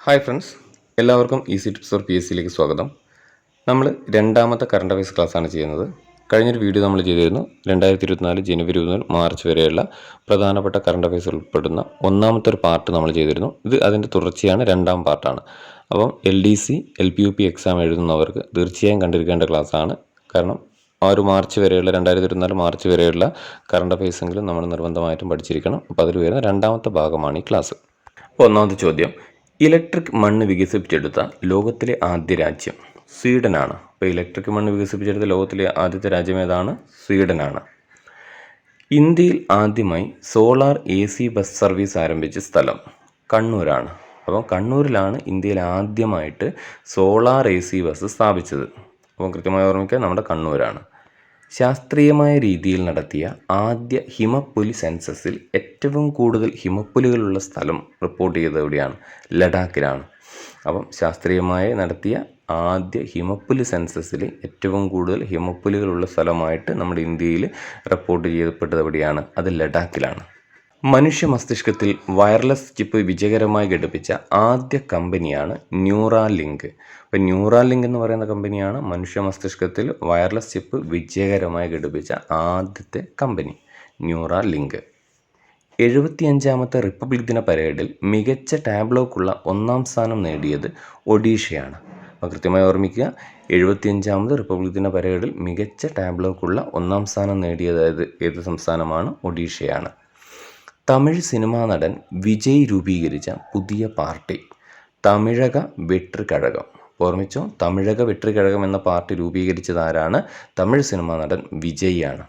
Hi friends, എല്ലാവർക്കും easy tips four PSCയിലേക്ക് സ്വാഗതം. നമ്മൾ രണ്ടാമത്തെ കറണ്ട് അഫയേഴ്സ് ക്ലാസ്സാണ് ചെയ്യുന്നത്. കഴിഞ്ഞൊരു വീഡിയോ നമ്മൾ ചെയ്തിരുന്നു 2024 ജനുവരി മുതൽ മാർച്ച് വരെയുള്ള പ്രധാനപ്പെട്ട കറണ്ട് അഫയേഴ്സ് ഉൾപ്പെടുന്ന ഒന്നാമത്തെ ഒരു പാർട്ട് നമ്മൾ ചെയ്തിരുന്നു. ഇത് അതിൻ്റെ തുടർച്ചയാണ്, രണ്ടാം പാർട്ടാണ്. അപ്പം LDC LPUP എക്സാം എഴുതുന്നവർക്ക് തീർച്ചയായും കണ്ടിരിക്കേണ്ട ക്ലാസ്സാണ്. കാരണം ആ ഒരു മാർച്ച് വരെയുള്ള 2024 മാർച്ച് വരെയുള്ള കറണ്ട് അഫയേഴ്സെങ്കിലും നമ്മൾ നിർബന്ധമായിട്ടും പഠിച്ചിരിക്കണം. അപ്പോൾ അതിൽ വരുന്ന രണ്ടാമത്തെ ഭാഗമാണ് ഈ ക്ലാസ്. അപ്പോൾ ഒന്നാമത്തെ ചോദ്യം, ഇലക്ട്രിക് മണ്ണ് വികസിപ്പിച്ചെടുത്ത ലോകത്തിലെ ആദ്യ രാജ്യം സ്വീഡനാണ്. അപ്പോൾ ഇലക്ട്രിക് മണ്ണ് വികസിപ്പിച്ചെടുത്ത ലോകത്തിലെ ആദ്യത്തെ രാജ്യം ഏതാണ്? സ്വീഡനാണ്. ഇന്ത്യയിൽ ആദ്യമായി സോളാർ AC ബസ് സർവീസ് ആരംഭിച്ച സ്ഥലം കണ്ണൂരാണ്. അപ്പം കണ്ണൂരിലാണ് ഇന്ത്യയിൽ ആദ്യമായിട്ട് സോളാർ AC ബസ് സ്ഥാപിച്ചത്. അപ്പം കൃത്യമായി ഓർമ്മിക്കുക, നമ്മുടെ കണ്ണൂരാണ്. ശാസ്ത്രീയമായ രീതിയിൽ നടത്തിയ ആദ്യ ഹിമപ്പുലി സെൻസസിൽ ഏറ്റവും കൂടുതൽ ഹിമപ്പുലികളുള്ള സ്ഥലം റിപ്പോർട്ട് ചെയ്തത് എവിടെയാണ്? ലഡാക്കിലാണ്. അപ്പം ശാസ്ത്രീയമായി നടത്തിയ ആദ്യ ഹിമപ്പുലി സെൻസസിൽ ഏറ്റവും കൂടുതൽ ഹിമപ്പുലികളുള്ള സ്ഥലമായിട്ട് നമ്മുടെ ഇന്ത്യയിൽ റിപ്പോർട്ട് ചെയ്യപ്പെട്ടത് എവിടെയാണ്? അത് ലഡാക്കിലാണ്. മനുഷ്യ മസ്തിഷ്കത്തിൽ വയർലെസ് ചിപ്പ് വിജയകരമായി ഘടിപ്പിച്ച ആദ്യ കമ്പനിയാണ് ന്യൂറാലിങ്ക്. അപ്പോൾ ന്യൂറാലിങ്ക് എന്ന് പറയുന്ന കമ്പനിയാണ് മനുഷ്യ മസ്തിഷ്കത്തിൽ വയർലെസ് ചിപ്പ് വിജയകരമായി ഘടിപ്പിച്ച ആദ്യത്തെ കമ്പനി, ന്യൂറാലിങ്ക്. 75ാമത്തെ റിപ്പബ്ലിക് ദിന പരേഡിൽ മികച്ച ടാബ്ലോക്കുള്ള ഒന്നാം സ്ഥാനം നേടിയത് ഒഡീഷയാണ്. അപ്പോൾ കൃത്യമായി ഓർമ്മിക്കുക, 75ാമത് റിപ്പബ്ലിക് ദിന പരേഡിൽ മികച്ച ടാബ്ലോക്കുള്ള ഒന്നാം സ്ഥാനം നേടിയത് ഏത് സംസ്ഥാനമാണ്? ഒഡീഷയാണ്. തമിഴ് സിനിമാ നടൻ വിജയ് രൂപീകരിച്ച പുതിയ പാർട്ടി തമിഴക വെട്രിക്കഴകം. ഓർമ്മിച്ചോ, തമിഴക വെട്രിക്കഴകം എന്ന പാർട്ടി രൂപീകരിച്ചത് ആരാണ്? തമിഴ് സിനിമാ നടൻ വിജയ് ആണ്.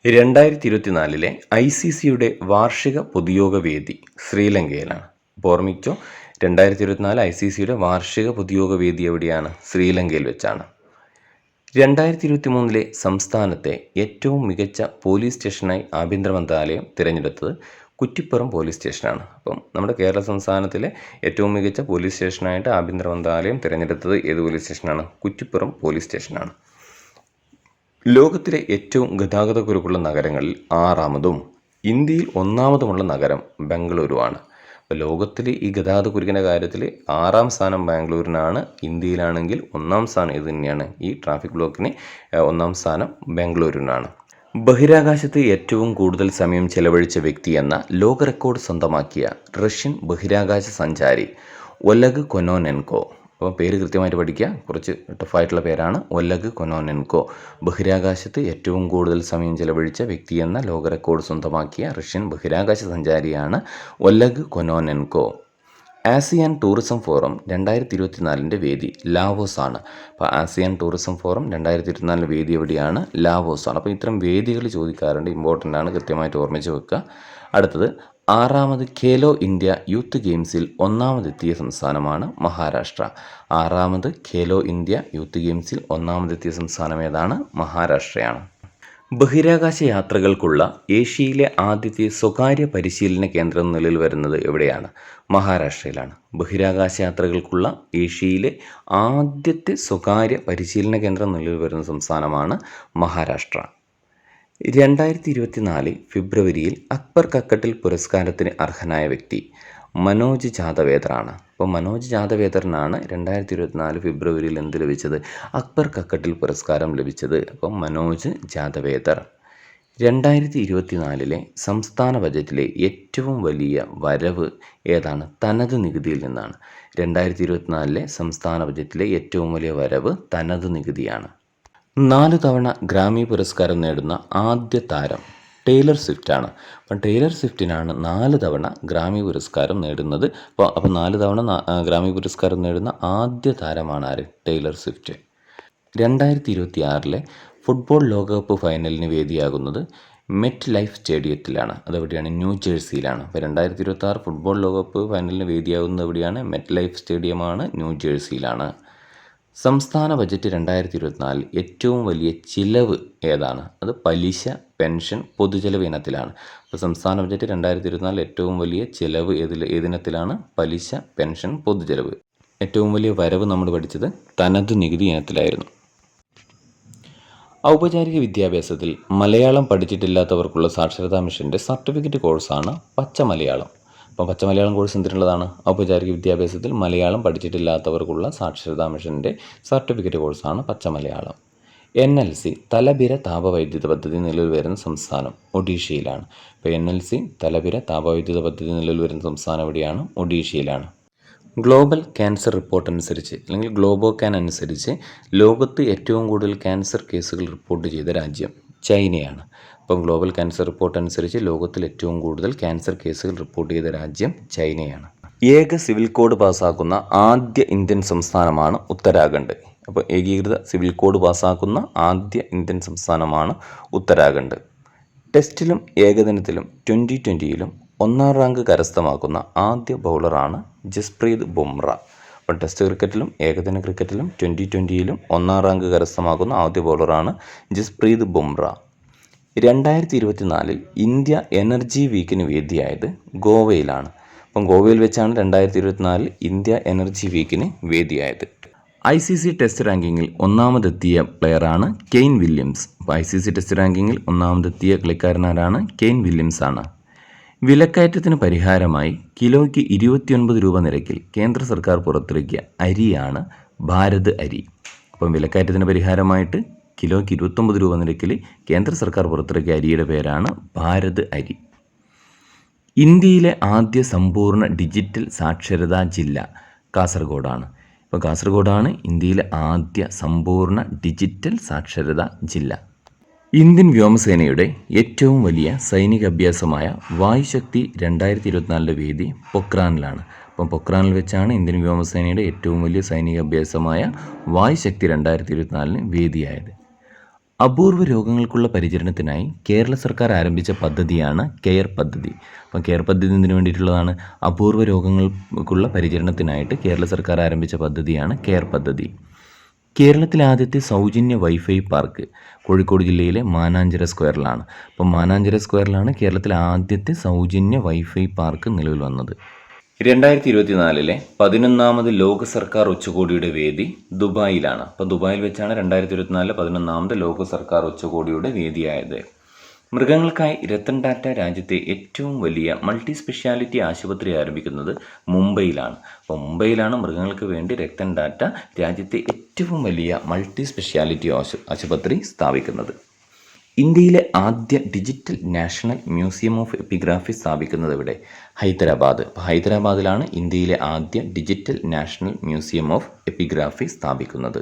2024 ICCയുടെ വാർഷിക പൊതുയോഗ വേദി ശ്രീലങ്കയിലാണ്. ഓർമ്മിച്ചോ, 2024 ICCയുടെ വാർഷിക പൊതുയോഗ വേദി എവിടെയാണ്? ശ്രീലങ്കയിൽ വെച്ചാണ്. 2023 സംസ്ഥാനത്തെ ഏറ്റവും മികച്ച പോലീസ് സ്റ്റേഷനായി ആഭ്യന്തര മന്ത്രാലയം തിരഞ്ഞെടുത്തത് കുറ്റിപ്പുറം പോലീസ് സ്റ്റേഷനാണ്. അപ്പം നമ്മുടെ കേരള സംസ്ഥാനത്തിലെ ഏറ്റവും മികച്ച പോലീസ് സ്റ്റേഷനായിട്ട് ആഭ്യന്തര മന്ത്രാലയം തിരഞ്ഞെടുത്തത് ഏത് പോലീസ് സ്റ്റേഷനാണ്? കുറ്റിപ്പുറം പോലീസ് സ്റ്റേഷനാണ്. ലോകത്തിലെ ഏറ്റവും ഗതാഗതക്കുരുക്കുള്ള നഗരങ്ങളിൽ 6ാമതും ഇന്ത്യയിൽ 1ാമതുമുള്ള നഗരം ബംഗളൂരുവാണ്. അപ്പോൾ ലോകത്തിൽ ഈ ഗതാഗതക്കുരുക്കിൻ്റെ കാര്യത്തിൽ 6ാം സ്ഥാനം ബാംഗ്ലൂരിനാണ്. ഇന്ത്യയിലാണെങ്കിൽ 1ാം സ്ഥാനം ഇത് തന്നെയാണ്. ഈ ട്രാഫിക് ബ്ലോക്കിന് 1ാം സ്ഥാനം ബാംഗ്ലൂരിനാണ്. ബഹിരാകാശത്ത് ഏറ്റവും കൂടുതൽ സമയം ചെലവഴിച്ച വ്യക്തി എന്ന ലോക റെക്കോർഡ് സ്വന്തമാക്കിയ റഷ്യൻ ബഹിരാകാശ സഞ്ചാരി ഒലെഗ് കൊനോനെൻകോ. അപ്പോൾ പേര് കൃത്യമായിട്ട് പഠിക്കുക, കുറച്ച് ടഫായിട്ടുള്ള പേരാണ്. ഒലെഗ് കൊനോനെൻകോ ബഹിരാകാശത്ത് ഏറ്റവും കൂടുതൽ സമയം ചെലവഴിച്ച വ്യക്തി എന്ന ലോക റെക്കോർഡ് സ്വന്തമാക്കിയ റഷ്യൻ ബഹിരാകാശ സഞ്ചാരിയാണ് ഒലെഗ് കൊനോനെൻകോ. ആസിയാൻ ടൂറിസം ഫോറം 2024 വേദി ലാവോസ് ആണ്. അപ്പോൾ ആസിയാൻ ടൂറിസം ഫോറം 2024 വേദി എവിടെയാണ്? ലാവോസ് ആണ്. അപ്പോൾ ഇത്തരം വേദികൾ ചോദിക്കാറുണ്ട്, ഇമ്പോർട്ടൻ്റ് ആണ്, കൃത്യമായിട്ട് ഓർമ്മിച്ച് വെക്കുക. അടുത്തത് 6ാമത് ഖേലോ ഇന്ത്യ യൂത്ത് ഗെയിംസിൽ 1ാമതെത്തിയ സംസ്ഥാനമാണ് മഹാരാഷ്ട്ര. 6ാമത് ഖേലോ ഇന്ത്യ യൂത്ത് ഗെയിംസിൽ 1ാമതെത്തിയ സംസ്ഥാനം ഏതാണ്? മഹാരാഷ്ട്രയാണ്. ബഹിരാകാശ യാത്രകൾക്കുള്ള ഏഷ്യയിലെ ആദ്യത്തെ സ്വകാര്യ പരിശീലന കേന്ദ്രം നിലവിൽ വരുന്നത് എവിടെയാണ്? മഹാരാഷ്ട്രയിലാണ്. ബഹിരാകാശ യാത്രകൾക്കുള്ള ഏഷ്യയിലെ ആദ്യത്തെ സ്വകാര്യ പരിശീലന കേന്ദ്രം നിലവിൽ വരുന്ന സംസ്ഥാനമാണ് മഹാരാഷ്ട്ര. 2024 ഫെബ്രുവരിയിൽ അക്ബർ കക്കട്ടിൽ പുരസ്കാരത്തിന് അർഹനായ വ്യക്തി മനോജ് ജാദവേദറാണ്. അപ്പോൾ മനോജ് ജാദവേദറിനാണ് 2024 ഫെബ്രുവരിയിൽ എന്ത് ലഭിച്ചത്? അക്ബർ കക്കട്ടിൽ പുരസ്കാരം ലഭിച്ചത്. അപ്പം മനോജ് ജാദവേദർ. 2024 സംസ്ഥാന ബജറ്റിലെ ഏറ്റവും വലിയ വരവ് ഏതാണ്? തനത് നികുതിയിൽ നിന്നാണ്. 2024 സംസ്ഥാന ബജറ്റിലെ ഏറ്റവും വലിയ വരവ് തനത് നികുതിയാണ്. 4 തവണ ഗ്രാമി പുരസ്കാരം നേടുന്ന ആദ്യ താരം ടൈലർ സ്വിഫ്റ്റാണ്. അപ്പം ടൈലർ സ്വിഫ്റ്റിനാണ് 4 തവണ ഗ്രാമി പുരസ്കാരം നേടുന്നത്. അപ്പോൾ 4 തവണ ഗ്രാമി പുരസ്കാരം നേടുന്ന ആദ്യ താരമാണ് ആര്? Taylor Swift. 2026 ഫുട്ബോൾ ലോകകപ്പ് ഫൈനലിന് വേദിയാകുന്നത് മെറ്റ് ലൈഫ് സ്റ്റേഡിയത്തിലാണ്. അതെവിടെയാണ്? ന്യൂജേഴ്സിയിലാണ്. അപ്പോൾ 2026 ഫുട്ബോൾ ലോകകപ്പ് ഫൈനലിന് വേദിയാകുന്നത് എവിടെയാണ്? മെറ്റ് ലൈഫ് സ്റ്റേഡിയമാണ്, ന്യൂജേഴ്സിയിലാണ്. സംസ്ഥാന ബജറ്റ് 2024 ഏറ്റവും വലിയ ചിലവ് ഏതാണ്? അത് പലിശ, പെൻഷൻ, പൊതുചെലവ് ഇനത്തിലാണ്. അപ്പോൾ സംസ്ഥാന ബജറ്റ് 2024 ഏറ്റവും വലിയ ചിലവ് ഏതിനത്തിലാണ്? പലിശ, പെൻഷൻ, പൊതുചെലവ്. ഏറ്റവും വലിയ വരവ് നമ്മൾ പഠിച്ചത് തനത് നികുതി ഇനത്തിലായിരുന്നു. ഔപചാരിക വിദ്യാഭ്യാസത്തിൽ മലയാളം പഠിച്ചിട്ടില്ലാത്തവർക്കുള്ള സാക്ഷരതാ മിഷൻ്റെ സർട്ടിഫിക്കറ്റ് കോഴ്സാണ് പച്ച മലയാളം. അപ്പോൾ പച്ചമലയാളം കോഴ്സ് എന്തിനുള്ളതാണ്? ഔപചാരിക വിദ്യാഭ്യാസത്തിൽ മലയാളം പഠിച്ചിട്ടില്ലാത്തവർക്കുള്ള സാക്ഷരതാ മിഷൻ്റെ സർട്ടിഫിക്കറ്റ് കോഴ്സാണ് പച്ചമലയാളം. NLC തലബിര താപവൈദ്യുത പദ്ധതി നിലവിൽ വരുന്ന സംസ്ഥാനം ഒഡീഷയിലാണ്. ഇപ്പോൾ NLC തലബിര താപവൈദ്യുത പദ്ധതി നിലവിൽ വരുന്ന സംസ്ഥാനം എവിടെയാണ്? ഒഡീഷയിലാണ്. ഗ്ലോബൽ ക്യാൻസർ റിപ്പോർട്ട് അനുസരിച്ച് അല്ലെങ്കിൽ ഗ്ലോബോകാൻ അനുസരിച്ച് ലോകത്ത് ഏറ്റവും കൂടുതൽ ക്യാൻസർ കേസുകൾ റിപ്പോർട്ട് ചെയ്ത രാജ്യം ചൈനയാണ്. അപ്പം ഗ്ലോബൽ ക്യാൻസർ റിപ്പോർട്ട് അനുസരിച്ച് ലോകത്തിൽ ഏറ്റവും കൂടുതൽ ക്യാൻസർ കേസുകൾ റിപ്പോർട്ട് ചെയ്ത രാജ്യം ചൈനയാണ്. ഏക സിവിൽ കോഡ് പാസ്സാക്കുന്ന ആദ്യ ഇന്ത്യൻ സംസ്ഥാനമാണ് ഉത്തരാഖണ്ഡ്. അപ്പോൾ ഏകീകൃത സിവിൽ കോഡ് പാസ്സാക്കുന്ന ആദ്യ ഇന്ത്യൻ സംസ്ഥാനമാണ് ഉത്തരാഖണ്ഡ്. ടെസ്റ്റിലും ഏകദിനത്തിലും 2020-ലും 1-ാം റാങ്ക് കരസ്ഥമാക്കുന്ന ആദ്യ ബൗളറാണ് ജസ്പ്രീത് ബുംറ. അപ്പോൾ ടെസ്റ്റ് ക്രിക്കറ്റിലും ഏകദിന ക്രിക്കറ്റിലും 2020-ലും 1-ാം റാങ്ക് കരസ്ഥമാക്കുന്ന ആദ്യ ബൗളറാണ് ജസ്പ്രീത് ബുംറ. 2024-ൽ ഇന്ത്യ എനർജി വീക്കിന് വേദിയായത് ഗോവയിലാണ്. അപ്പം ഗോവയിൽ വെച്ചാണ് 2024-ൽ ഇന്ത്യ എനർജി വീക്കിന് വേദിയായത്. ICC ടെസ്റ്റ് റാങ്കിങ്ങിൽ ഒന്നാമതെത്തിയ പ്ലെയറാണ് കെയ്ൻ വില്യംസ്. അപ്പോൾ ICC ടെസ്റ്റ് റാങ്കിങ്ങിൽ ഒന്നാമതെത്തിയ കളിക്കാരനാരാണ്? കെയ്ൻ വില്യംസ് ആണ്. വിലക്കയറ്റത്തിന് പരിഹാരമായി കിലോയ്ക്ക് 29 രൂപ നിരക്കിൽ കേന്ദ്ര സർക്കാർ പുറത്തിറക്കിയ അരിയാണ് ഭാരത് അരി. അപ്പം വിലക്കയറ്റത്തിന് പരിഹാരമായിട്ട് കിലോയ്ക്ക് 29 രൂപ നിരക്കിൽ കേന്ദ്ര സർക്കാർ പുറത്തിറക്കിയ അരിയുടെ പേരാണ് ഭാരത് അരി. ഇന്ത്യയിലെ ആദ്യ സമ്പൂർണ്ണ ഡിജിറ്റൽ സാക്ഷരതാ ജില്ല കാസർഗോഡാണ്. ഇപ്പോൾ കാസർഗോഡാണ് ഇന്ത്യയിലെ ആദ്യ സമ്പൂർണ്ണ ഡിജിറ്റൽ സാക്ഷരതാ ജില്ല. ഇന്ത്യൻ വ്യോമസേനയുടെ ഏറ്റവും വലിയ സൈനിക അഭ്യാസമായ വായുശക്തി 2024 വേദി പൊക്രാനിലാണ്. അപ്പം പൊക്രാനിൽ വെച്ചാണ് ഇന്ത്യൻ വ്യോമസേനയുടെ ഏറ്റവും വലിയ സൈനിക അഭ്യാസമായ വായുശക്തി 2024 വേദിയായത്. അപൂർവ രോഗങ്ങൾക്കുള്ള പരിചരണത്തിനായി കേരള സർക്കാർ ആരംഭിച്ച പദ്ധതിയാണ് കെയർ പദ്ധതി. അപ്പം കെയർ പദ്ധതി എന്തിനു വേണ്ടിയിട്ടുള്ളതാണ്? അപൂർവ രോഗങ്ങൾക്കുള്ള പരിചരണത്തിനായിട്ട് കേരള സർക്കാർ ആരംഭിച്ച പദ്ധതിയാണ് കെയർ പദ്ധതി. കേരളത്തിലെ ആദ്യത്തെ സൗജന്യ വൈഫൈ പാർക്ക് കോഴിക്കോട് ജില്ലയിലെ മാനാഞ്ചിറ സ്ക്വയറിലാണ്. അപ്പം മാനാഞ്ചിറ സ്ക്വയറിലാണ് കേരളത്തിലെ ആദ്യത്തെ സൗജന്യ വൈഫൈ പാർക്ക് നിലവിൽ വന്നത്. 2024-ലെ 11ാമത് ലോക സർക്കാർ ഉച്ചകോടിയുടെ വേദി ദുബായിലാണ്. അപ്പോൾ ദുബായിൽ വെച്ചാണ് 2024-ലെ 11ാമത് ലോക സർക്കാർ ഉച്ചകോടിയുടെ വേദിയായത്. മൃഗങ്ങൾക്കായി രത്തൻ ടാറ്റ രാജ്യത്തെ ഏറ്റവും വലിയ മൾട്ടി സ്പെഷ്യാലിറ്റി ആശുപത്രി ആരംഭിക്കുന്നത് മുംബൈയിലാണ്. അപ്പോൾ മുംബൈയിലാണ് മൃഗങ്ങൾക്ക് വേണ്ടി രത്തൻ ടാറ്റ രാജ്യത്തെ ഏറ്റവും വലിയ മൾട്ടി സ്പെഷ്യാലിറ്റി ആശുപത്രി സ്ഥാപിക്കുന്നത്. ഇന്ത്യയിലെ ആദ്യ digital national museum of epigraphy സ്ഥാപിക്കുന്നത് ഇവിടെ? ഹൈദരാബാദ്. ഹൈദരാബാദിലാണ് ഇന്ത്യയിലെ ആദ്യ digital national museum of epigraphy സ്ഥാപിക്കുന്നത്.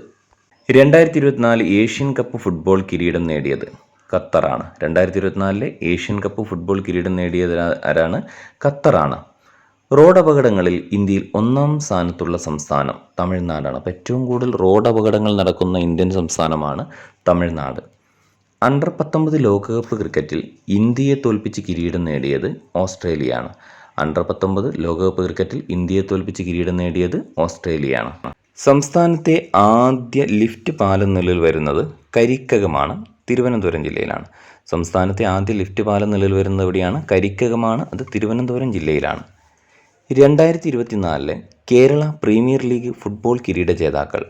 2024 ഏഷ്യൻ കപ്പ് ഫുട്ബോൾ കിരീടം നേടിയത് ഖത്തറാണ്. 2024-ലെ ഏഷ്യൻ കപ്പ് ഫുട്ബോൾ കിരീടം നേടിയത് ആരാണ്? ഖത്തറാണ്. റോഡ് അപകടങ്ങളിൽ ഇന്ത്യയിൽ 1-ാം സ്ഥാനത്തുള്ള സംസ്ഥാനം തമിഴ്നാടാണ്. അപ്പോൾ ഏറ്റവും കൂടുതൽ റോഡ് അപകടങ്ങൾ നടക്കുന്ന ഇന്ത്യൻ സംസ്ഥാനമാണ് തമിഴ്നാട്. അണ്ടർ 19 ലോകകപ്പ് ക്രിക്കറ്റിൽ ഇന്ത്യയെ തോൽപ്പിച്ച് കിരീടം നേടിയത് ഓസ്ട്രേലിയയാണ്. അണ്ടർ 19 ലോകകപ്പ് ക്രിക്കറ്റിൽ ഇന്ത്യയെ തോൽപ്പിച്ച് കിരീടം നേടിയത് ഓസ്ട്രേലിയയാണ്. സംസ്ഥാനത്തെ ആദ്യ ലിഫ്റ്റ് പാലം നിലവിൽ വരുന്നത് കരിക്കകമാണ്, തിരുവനന്തപുരം ജില്ലയിലാണ്. സംസ്ഥാനത്തെ ആദ്യ ലിഫ്റ്റ് പാലം നിലവിൽ വരുന്നത് എവിടെയാണ്? കരിക്കകമാണ്, അത് തിരുവനന്തപുരം ജില്ലയിലാണ്. 2024-ലെ കേരള പ്രീമിയർ ലീഗ് ഫുട്ബോൾ കിരീട ജേതാക്കൾ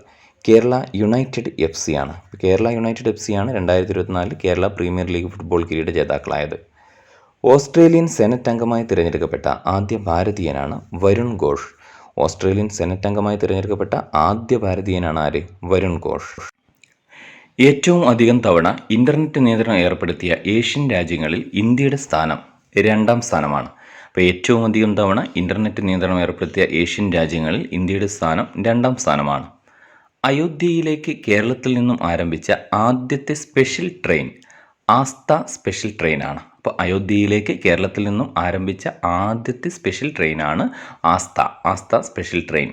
കേരള യുണൈറ്റഡ് FC ആണ്. കേരള യുണൈറ്റഡ് FC ആണ് 2024 കേരള പ്രീമിയർ ലീഗ് ഫുട്ബോൾ കിരീട ജേതാക്കളായത്. ഓസ്ട്രേലിയൻ സെനറ്റ് അംഗമായി തിരഞ്ഞെടുക്കപ്പെട്ട ആദ്യ ഭാരതീയനാണ് വരുൺ ഘോഷ്. ഓസ്ട്രേലിയൻ സെനറ്റ് അംഗമായി തിരഞ്ഞെടുക്കപ്പെട്ട ആദ്യ ഭാരതീയനാണ് ആര്? വരുൺ ഘോഷ്. ഏറ്റവും അധികം തവണ ഇൻ്റർനെറ്റ് നിയന്ത്രണം ഏർപ്പെടുത്തിയ ഏഷ്യൻ രാജ്യങ്ങളിൽ ഇന്ത്യയുടെ സ്ഥാനം 2-ാം സ്ഥാനമാണ്. അപ്പോൾ ഏറ്റവും അധികം തവണ ഇൻ്റർനെറ്റ് നിയന്ത്രണം ഏർപ്പെടുത്തിയ ഏഷ്യൻ രാജ്യങ്ങളിൽ ഇന്ത്യയുടെ സ്ഥാനം 2-ാം സ്ഥാനമാണ്. അയോധ്യയിലേക്ക് കേരളത്തിൽ നിന്നും ആരംഭിച്ച ആദ്യത്തെ സ്പെഷ്യൽ ട്രെയിൻ ആസ്ഥ സ്പെഷ്യൽ ട്രെയിനാണ്. അപ്പോൾ അയോധ്യയിലേക്ക് കേരളത്തിൽ നിന്നും ആരംഭിച്ച ആദ്യത്തെ സ്പെഷ്യൽ ട്രെയിനാണ് ആസ്ഥ സ്പെഷ്യൽ ട്രെയിൻ.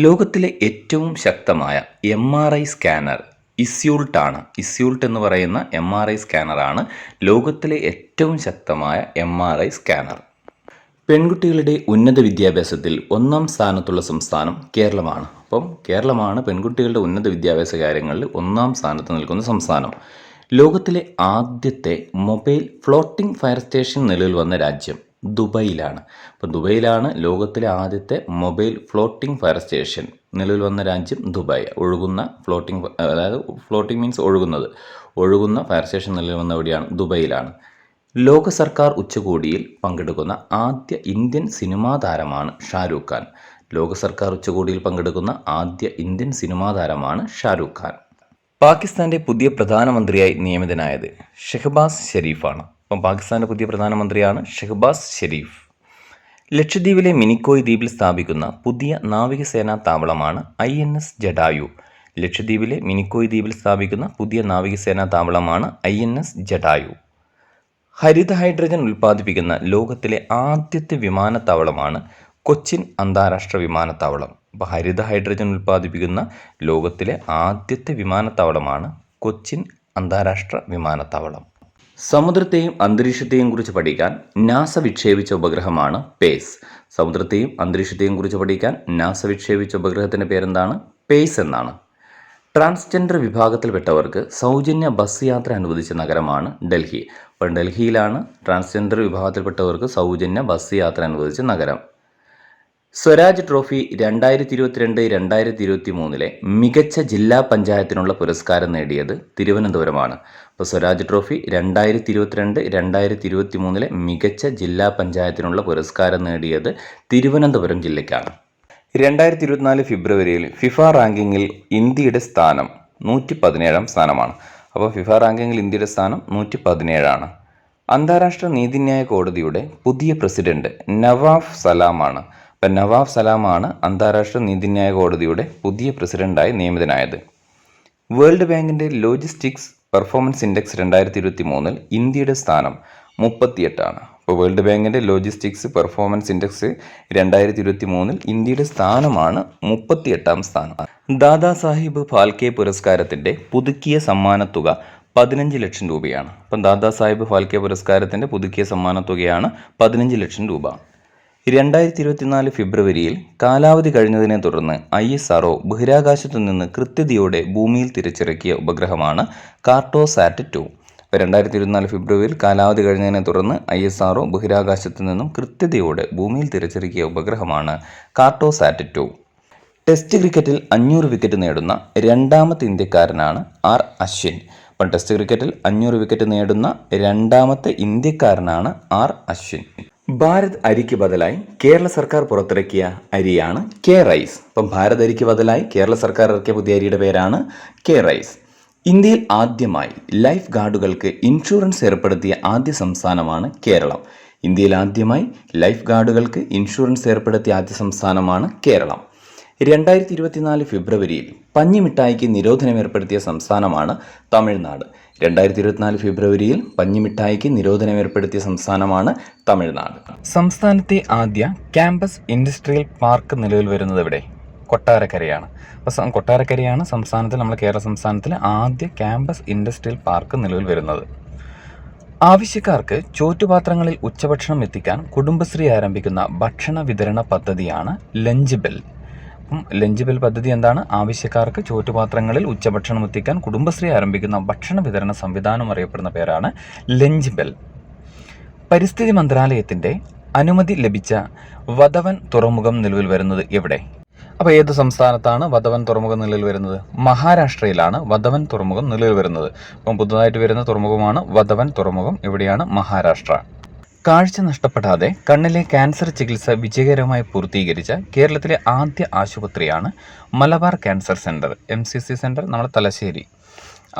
ലോകത്തിലെ ഏറ്റവും ശക്തമായ MRI സ്കാനർ ഇസ്യൂൾട്ടാണ്. ഇസ്യൂൾട്ട് എന്ന് പറയുന്ന MRI സ്കാനറാണ് ലോകത്തിലെ ഏറ്റവും ശക്തമായ MRI സ്കാനർ. പെൺകുട്ടികളുടെ ഉന്നത വിദ്യാഭ്യാസത്തിൽ 1-ാം സ്ഥാനത്തുള്ള സംസ്ഥാനം കേരളമാണ്. അപ്പം കേരളമാണ് പെൺകുട്ടികളുടെ ഉന്നത വിദ്യാഭ്യാസ കാര്യങ്ങളിൽ 1-ാം സ്ഥാനത്ത് നിൽക്കുന്ന സംസ്ഥാനം. ലോകത്തിലെ ആദ്യത്തെ മൊബൈൽ ഫ്ലോട്ടിംഗ് ഫയർ സ്റ്റേഷൻ നിലവിൽ വന്ന രാജ്യം ദുബൈയിലാണ്. അപ്പോൾ ദുബൈയിലാണ് ലോകത്തിലെ ആദ്യത്തെ മൊബൈൽ ഫ്ലോട്ടിംഗ് ഫയർ സ്റ്റേഷൻ നിലവിൽ വന്ന രാജ്യം ദുബായ്. ഒഴുകുന്ന ഫ്ലോട്ടിംഗ്, അതായത് ഫ്ലോട്ടിംഗ് മീൻസ് ഒഴുകുന്ന ഫയർ സ്റ്റേഷൻ നിലവിൽ വന്ന എവിടെയാണ്? ദുബൈയിലാണ്. ലോക സർക്കാർ ഉച്ചകോടിയിൽ പങ്കെടുക്കുന്ന ആദ്യ ഇന്ത്യൻ സിനിമാ താരമാണ് ഷാരൂഖ് ഖാൻ. ലോക സർക്കാർ ഉച്ചകോടിയിൽ പങ്കെടുക്കുന്ന ആദ്യ ഇന്ത്യൻ സിനിമാ താരമാണ് ഷാരൂഖ് ഖാൻ. പാകിസ്ഥാന്റെ പുതിയ പ്രധാനമന്ത്രിയായി നിയമിതനായത് ഷെഹ്ബാസ് ഷെരീഫാണ്. അപ്പം പാകിസ്ഥാന്റെ പുതിയ പ്രധാനമന്ത്രിയാണ് ഷെഹ്ബാസ് ഷെരീഫ്. ലക്ഷദ്വീപിലെ മിനിക്കോയ് ദ്വീപിൽ സ്ഥാപിക്കുന്ന പുതിയ നാവികസേനാ താവളമാണ് INS ജഡായു. ലക്ഷദ്വീപിലെ മിനിക്കോയ് ദ്വീപിൽ സ്ഥാപിക്കുന്ന പുതിയ നാവികസേനാ താവളമാണ് INS ജഡായു. ഹരിത ഹൈഡ്രജൻ ഉൽപ്പാദിപ്പിക്കുന്ന ലോകത്തിലെ ആദ്യത്തെ വിമാനത്താവളമാണ് കൊച്ചിൻ അന്താരാഷ്ട്ര വിമാനത്താവളം. അപ്പോൾ ഹരിത ഹൈഡ്രജൻ ഉൽപ്പാദിപ്പിക്കുന്ന ലോകത്തിലെ ആദ്യത്തെ വിമാനത്താവളമാണ് കൊച്ചിൻ അന്താരാഷ്ട്ര വിമാനത്താവളം. സമുദ്രത്തെയും അന്തരീക്ഷത്തെയും കുറിച്ച് പഠിക്കാൻ നാസ വിക്ഷേപിച്ച ഉപഗ്രഹമാണ് പേസ്. സമുദ്രത്തെയും അന്തരീക്ഷത്തെയും കുറിച്ച് പഠിക്കാൻ നാസ വിക്ഷേപിച്ച ഉപഗ്രഹത്തിൻ്റെ പേരെന്താണ്? പേസ് എന്നാണ്. ട്രാൻസ്ജെൻഡർ വിഭാഗത്തിൽപ്പെട്ടവർക്ക് സൗജന്യ ബസ് യാത്ര അനുവദിച്ച നഗരമാണ് ഡൽഹി. അപ്പോൾ ഡൽഹിയിലാണ് ട്രാൻസ്ജെൻഡർ വിഭാഗത്തിൽപ്പെട്ടവർക്ക് സൗജന്യ ബസ് യാത്ര അനുവദിച്ച നഗരം. സ്വരാജ് ട്രോഫി 2022-2023 മികച്ച ജില്ലാ പഞ്ചായത്തിനുള്ള പുരസ്കാരം നേടിയത് തിരുവനന്തപുരമാണ്. അപ്പോൾ സ്വരാജ് ട്രോഫി 2022-2023 മികച്ച ജില്ലാ പഞ്ചായത്തിനുള്ള പുരസ്കാരം നേടിയത് തിരുവനന്തപുരം ജില്ലയ്ക്കാണ്. 2024 ഫെബ്രുവരിയിൽ ഫിഫ റാങ്കിങ്ങിൽ ഇന്ത്യയുടെ സ്ഥാനം 117 സ്ഥാനമാണ്. അപ്പോൾ ഫിഫ റാങ്കിങ്ങിൽ ഇന്ത്യയുടെ സ്ഥാനം 117ആണ്. അന്താരാഷ്ട്ര നീതിന്യായ കോടതിയുടെ പുതിയ പ്രസിഡന്റ് നവാഫ് സലാമാണ്. അപ്പം നവാഫ് സലാമാണ് അന്താരാഷ്ട്ര നീതിന്യായ കോടതിയുടെ പുതിയ പ്രസിഡന്റായി നിയമിതനായത്. വേൾഡ് ബാങ്കിൻ്റെ ലോജിസ്റ്റിക്സ് പെർഫോമൻസ് ഇൻഡെക്സ് 2023 ഇന്ത്യയുടെ സ്ഥാനം 38ആണ്. ഇപ്പോൾ വേൾഡ് ബാങ്കിൻ്റെ ലോജിസ്റ്റിക്സ് പെർഫോമൻസ് ഇൻഡെക്സ് 2023 ഇന്ത്യയുടെ സ്ഥാനമാണ് 38ാം സ്ഥാനം. ദാദാ സാഹിബ് ഫാൽക്കെ പുരസ്കാരത്തിൻ്റെ പുതുക്കിയ സമ്മാനത്തുക 15 ലക്ഷം രൂപയാണ്. അപ്പം ദാദാ സാഹിബ് ഫാൽക്കെ പുരസ്കാരത്തിൻ്റെ പുതുക്കിയ സമ്മാനത്തുകയാണ് 15 ലക്ഷം രൂപ. 2024 ഫെബ്രുവരിയിൽ കാലാവധി കഴിഞ്ഞതിനെ തുടർന്ന് ISRO ബഹിരാകാശത്തു നിന്ന് കൃത്യതയോടെ ഭൂമിയിൽ തിരിച്ചിറക്കിയ ഉപഗ്രഹമാണ് കാർട്ടോസാറ്റ് 2. 2024 ഫെബ്രുവരിയിൽ കാലാവധി കഴിഞ്ഞതിനെ തുടർന്ന് ISRO ബഹിരാകാശത്തു നിന്നും കൃത്യതയോടെ ഭൂമിയിൽ തിരിച്ചിറക്കിയ ഉപഗ്രഹമാണ് കാർട്ടോസാറ്റ് 2. ടെസ്റ്റ് ക്രിക്കറ്റിൽ 500 വിക്കറ്റ് നേടുന്ന രണ്ടാമത്തെ ഇന്ത്യക്കാരനാണ് R അശ്വിൻ. അപ്പം ടെസ്റ്റ് ക്രിക്കറ്റിൽ 500 വിക്കറ്റ് നേടുന്ന രണ്ടാമത്തെ ഇന്ത്യക്കാരനാണ് R അശ്വിൻ. ഭാരത് അരിക്ക് ബദലായി കേരള സർക്കാർ പുറത്തിറക്കിയ അരിയാണ് കെ റൈസ്. അപ്പം ഭാരത് അരിക്ക് ബദലായി കേരള സർക്കാർ ഇറക്കിയ പുതിയ അരിയുടെ പേരാണ് കെ റൈസ്. ഇന്ത്യയിൽ ആദ്യമായി ലൈഫ് ഗാർഡുകൾക്ക് ഇൻഷുറൻസ് ഏർപ്പെടുത്തിയ ആദ്യ സംസ്ഥാനമാണ് കേരളം. ഇന്ത്യയിൽ ആദ്യമായി ലൈഫ് ഗാർഡുകൾക്ക് ഇൻഷുറൻസ് ഏർപ്പെടുത്തിയ ആദ്യ സംസ്ഥാനമാണ് കേരളം. 2024 ഫെബ്രുവരിയിൽ പഞ്ഞിമിഠായിക്ക് നിരോധനം ഏർപ്പെടുത്തിയ സംസ്ഥാനമാണ് തമിഴ്നാട്. 2024 ഫെബ്രുവരിയിൽ പഞ്ഞിമിഠായിക്ക് നിരോധനം ഏർപ്പെടുത്തിയ സംസ്ഥാനമാണ് തമിഴ്നാട്. സംസ്ഥാനത്തെ ആദ്യ ക്യാമ്പസ് ഇൻഡസ്ട്രിയൽ പാർക്ക് നിലവിൽ വരുന്നത് എവിടെ? കൊട്ടാരക്കരയാണ്. അപ്പോൾ കൊട്ടാരക്കരയാണ് സംസ്ഥാനത്തിൽ, നമ്മുടെ കേരള സംസ്ഥാനത്തിൽ ആദ്യ ക്യാമ്പസ് ഇൻഡസ്ട്രിയൽ പാർക്ക് നിലവിൽ വരുന്നത്. ആവശ്യക്കാർക്ക് ചോറ്റുപാത്രങ്ങളിൽ ഉച്ചഭക്ഷണം എത്തിക്കാൻ കുടുംബശ്രീ ആരംഭിക്കുന്ന ഭക്ഷണ വിതരണ പദ്ധതിയാണ് ലഞ്ച് ബെൽ. ലഞ്ച് ബെൽ പദ്ധതി എന്താണ്? ആവശ്യക്കാർക്ക് ചോറ്റുപാത്രങ്ങളിൽ ഉച്ചഭക്ഷണം എത്തിക്കാൻ കുടുംബശ്രീ ആരംഭിക്കുന്ന ഭക്ഷണ വിതരണ സംവിധാനം അറിയപ്പെടുന്ന പേരാണ് ലഞ്ച് ബെൽ. പരിസ്ഥിതി മന്ത്രാലയത്തിൻ്റെ അനുമതി ലഭിച്ച വധവൻ തുറമുഖം നിലവിൽ വരുന്നത് എവിടെ? അപ്പോൾ ഏത് സംസ്ഥാനത്താണ് വധവൻ തുറമുഖം നിലവിൽ വരുന്നത്? മഹാരാഷ്ട്രയിലാണ് വധവൻ തുറമുഖം നിലവിൽ വരുന്നത്. അപ്പം പുതുതായിട്ട് വരുന്ന തുറമുഖമാണ് വധവൻ തുറമുഖം. എവിടെയാണ്? മഹാരാഷ്ട്ര. കാഴ്ച നഷ്ടപ്പെടാതെ കണ്ണിലെ ക്യാൻസർ ചികിത്സ വിജയകരമായി പൂർത്തീകരിച്ച കേരളത്തിലെ ആദ്യ ആശുപത്രിയാണ് Malabar cancer centre, MCC centre, നമ്മുടെ തലശ്ശേരി.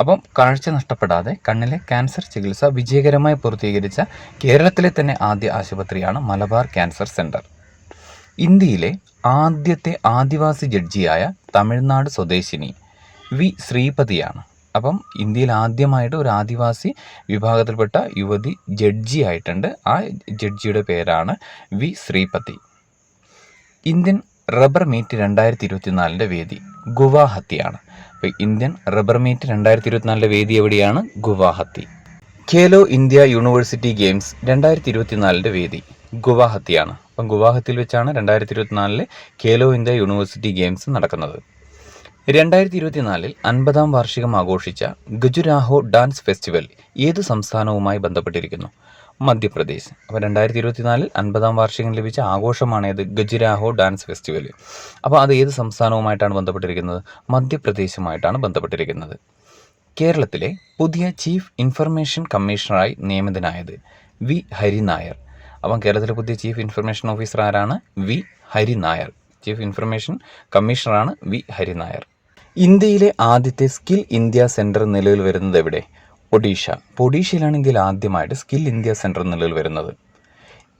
അപ്പം കാഴ്ച നഷ്ടപ്പെടാതെ കണ്ണിലെ ക്യാൻസർ ചികിത്സ വിജയകരമായി പൂർത്തീകരിച്ച കേരളത്തിലെ തന്നെ ആദ്യ ആശുപത്രിയാണ് മലബാർ ക്യാൻസർ സെൻറ്റർ. ഇന്ത്യയിലെ ആദ്യത്തെ ആദിവാസി ജഡ്ജിയായ തമിഴ്നാട് സ്വദേശിനി വി ശ്രീപതിയാണ്. അപ്പം ഇന്ത്യയിൽ ആദ്യമായിട്ട് ഒരു ആദിവാസി വിഭാഗത്തിൽപ്പെട്ട യുവതി ജഡ്ജി ആയിട്ടുണ്ട്. ആ ജഡ്ജിയുടെ പേരാണ് V Sreepathi. Indian rubber meet 2024 വേദി ഗുവാഹത്തിയാണ്. അപ്പോൾ ഇന്ത്യൻ റബ്ബർ മീറ്റ് 2024 വേദി എവിടെയാണ്? Guwahati. Khelo India university games 2024 വേദി ഗുവാഹത്തിയാണ്. അപ്പം ഗുവാഹത്തിയിൽ വെച്ചാണ് 2024 ഖേലോ ഇന്ത്യ യൂണിവേഴ്സിറ്റി ഗെയിംസ് നടക്കുന്നത്. 2024 50ാം വാർഷികം ആഘോഷിച്ച ഖജുരാഹോ ഡാൻസ് ഫെസ്റ്റിവൽ ഏത് സംസ്ഥാനവുമായി ബന്ധപ്പെട്ടിരിക്കുന്നു? മധ്യപ്രദേശ്. അപ്പോൾ 2024 50ാം വാർഷികം ലഭിച്ച ആഘോഷമാണ് ഏത്? Khajuraho dance festival. അപ്പോൾ അത് ഏത് സംസ്ഥാനവുമായിട്ടാണ് ബന്ധപ്പെട്ടിരിക്കുന്നത്? മധ്യപ്രദേശുമായിട്ടാണ് ബന്ധപ്പെട്ടിരിക്കുന്നത്. കേരളത്തിലെ പുതിയ ചീഫ് ഇൻഫർമേഷൻ കമ്മീഷണറായി നിയമിതനായത് വി ഹരിനായർ. അപ്പം കേരളത്തിലെ പുതിയ ചീഫ് ഇൻഫർമേഷൻ ഓഫീസർ ആരാണ്? V Hari Nair. Chief information കമ്മീഷണറാണ് V Hari Nair. ഇന്ത്യയിലെ ആദ്യത്തെ സ്കിൽ ഇന്ത്യ സെൻറ്റർ നിലവിൽ വരുന്നത് എവിടെ? ഒഡീഷ. അപ്പോൾ ഒഡീഷയിലാണ് ഇന്ത്യയിൽ ആദ്യമായിട്ട് സ്കിൽ ഇന്ത്യ സെൻറ്റർ നിലവിൽ വരുന്നത്.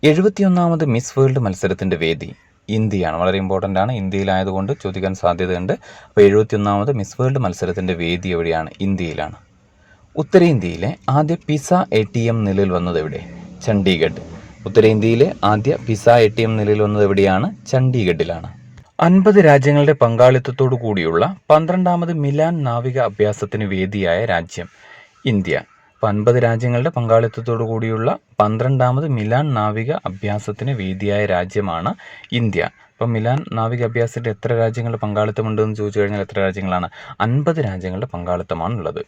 71ാമത് മിസ് വേൾഡ് മത്സരത്തിൻ്റെ വേദി ഇന്ത്യയാണ്. വളരെ ഇമ്പോർട്ടൻ്റ് ആണ്, ഇന്ത്യയിലായതുകൊണ്ട് ചോദിക്കാൻ സാധ്യതയുണ്ട്. അപ്പോൾ 71ാമത് മിസ് വേൾഡ് മത്സരത്തിൻ്റെ വേദി എവിടെയാണ്? ഇന്ത്യയിലാണ്. ഉത്തരേന്ത്യയിലെ ആദ്യ പിസ ATM നിലവിൽ വന്നത് എവിടെ? ചണ്ഡീഗഡ്. ഉത്തരേന്ത്യയിലെ ആദ്യ പിസ ATM നിലവിൽ വന്നത് എവിടെയാണ്? ചണ്ഡീഗഡിലാണ്. 50 രാജ്യങ്ങളുടെ പങ്കാളിത്തത്തോടു കൂടിയുള്ള 12ാമത് മിലാൻ നാവിക അഭ്യാസത്തിന് വേദിയായ രാജ്യം ഇന്ത്യ. അപ്പോൾ 50 രാജ്യങ്ങളുടെ പങ്കാളിത്തത്തോടു കൂടിയുള്ള 12ാമത് മിലാൻ നാവിക അഭ്യാസത്തിന് വേദിയായ രാജ്യമാണ് ഇന്ത്യ. അപ്പം മിലാൻ നാവിക അഭ്യാസത്തിൽ എത്ര രാജ്യങ്ങളുടെ പങ്കാളിത്തമുണ്ടെന്ന് ചോദിച്ചു കഴിഞ്ഞാൽ എത്ര രാജ്യങ്ങളാണ്? 50 രാജ്യങ്ങളുടെ പങ്കാളിത്തമാണുള്ളത്.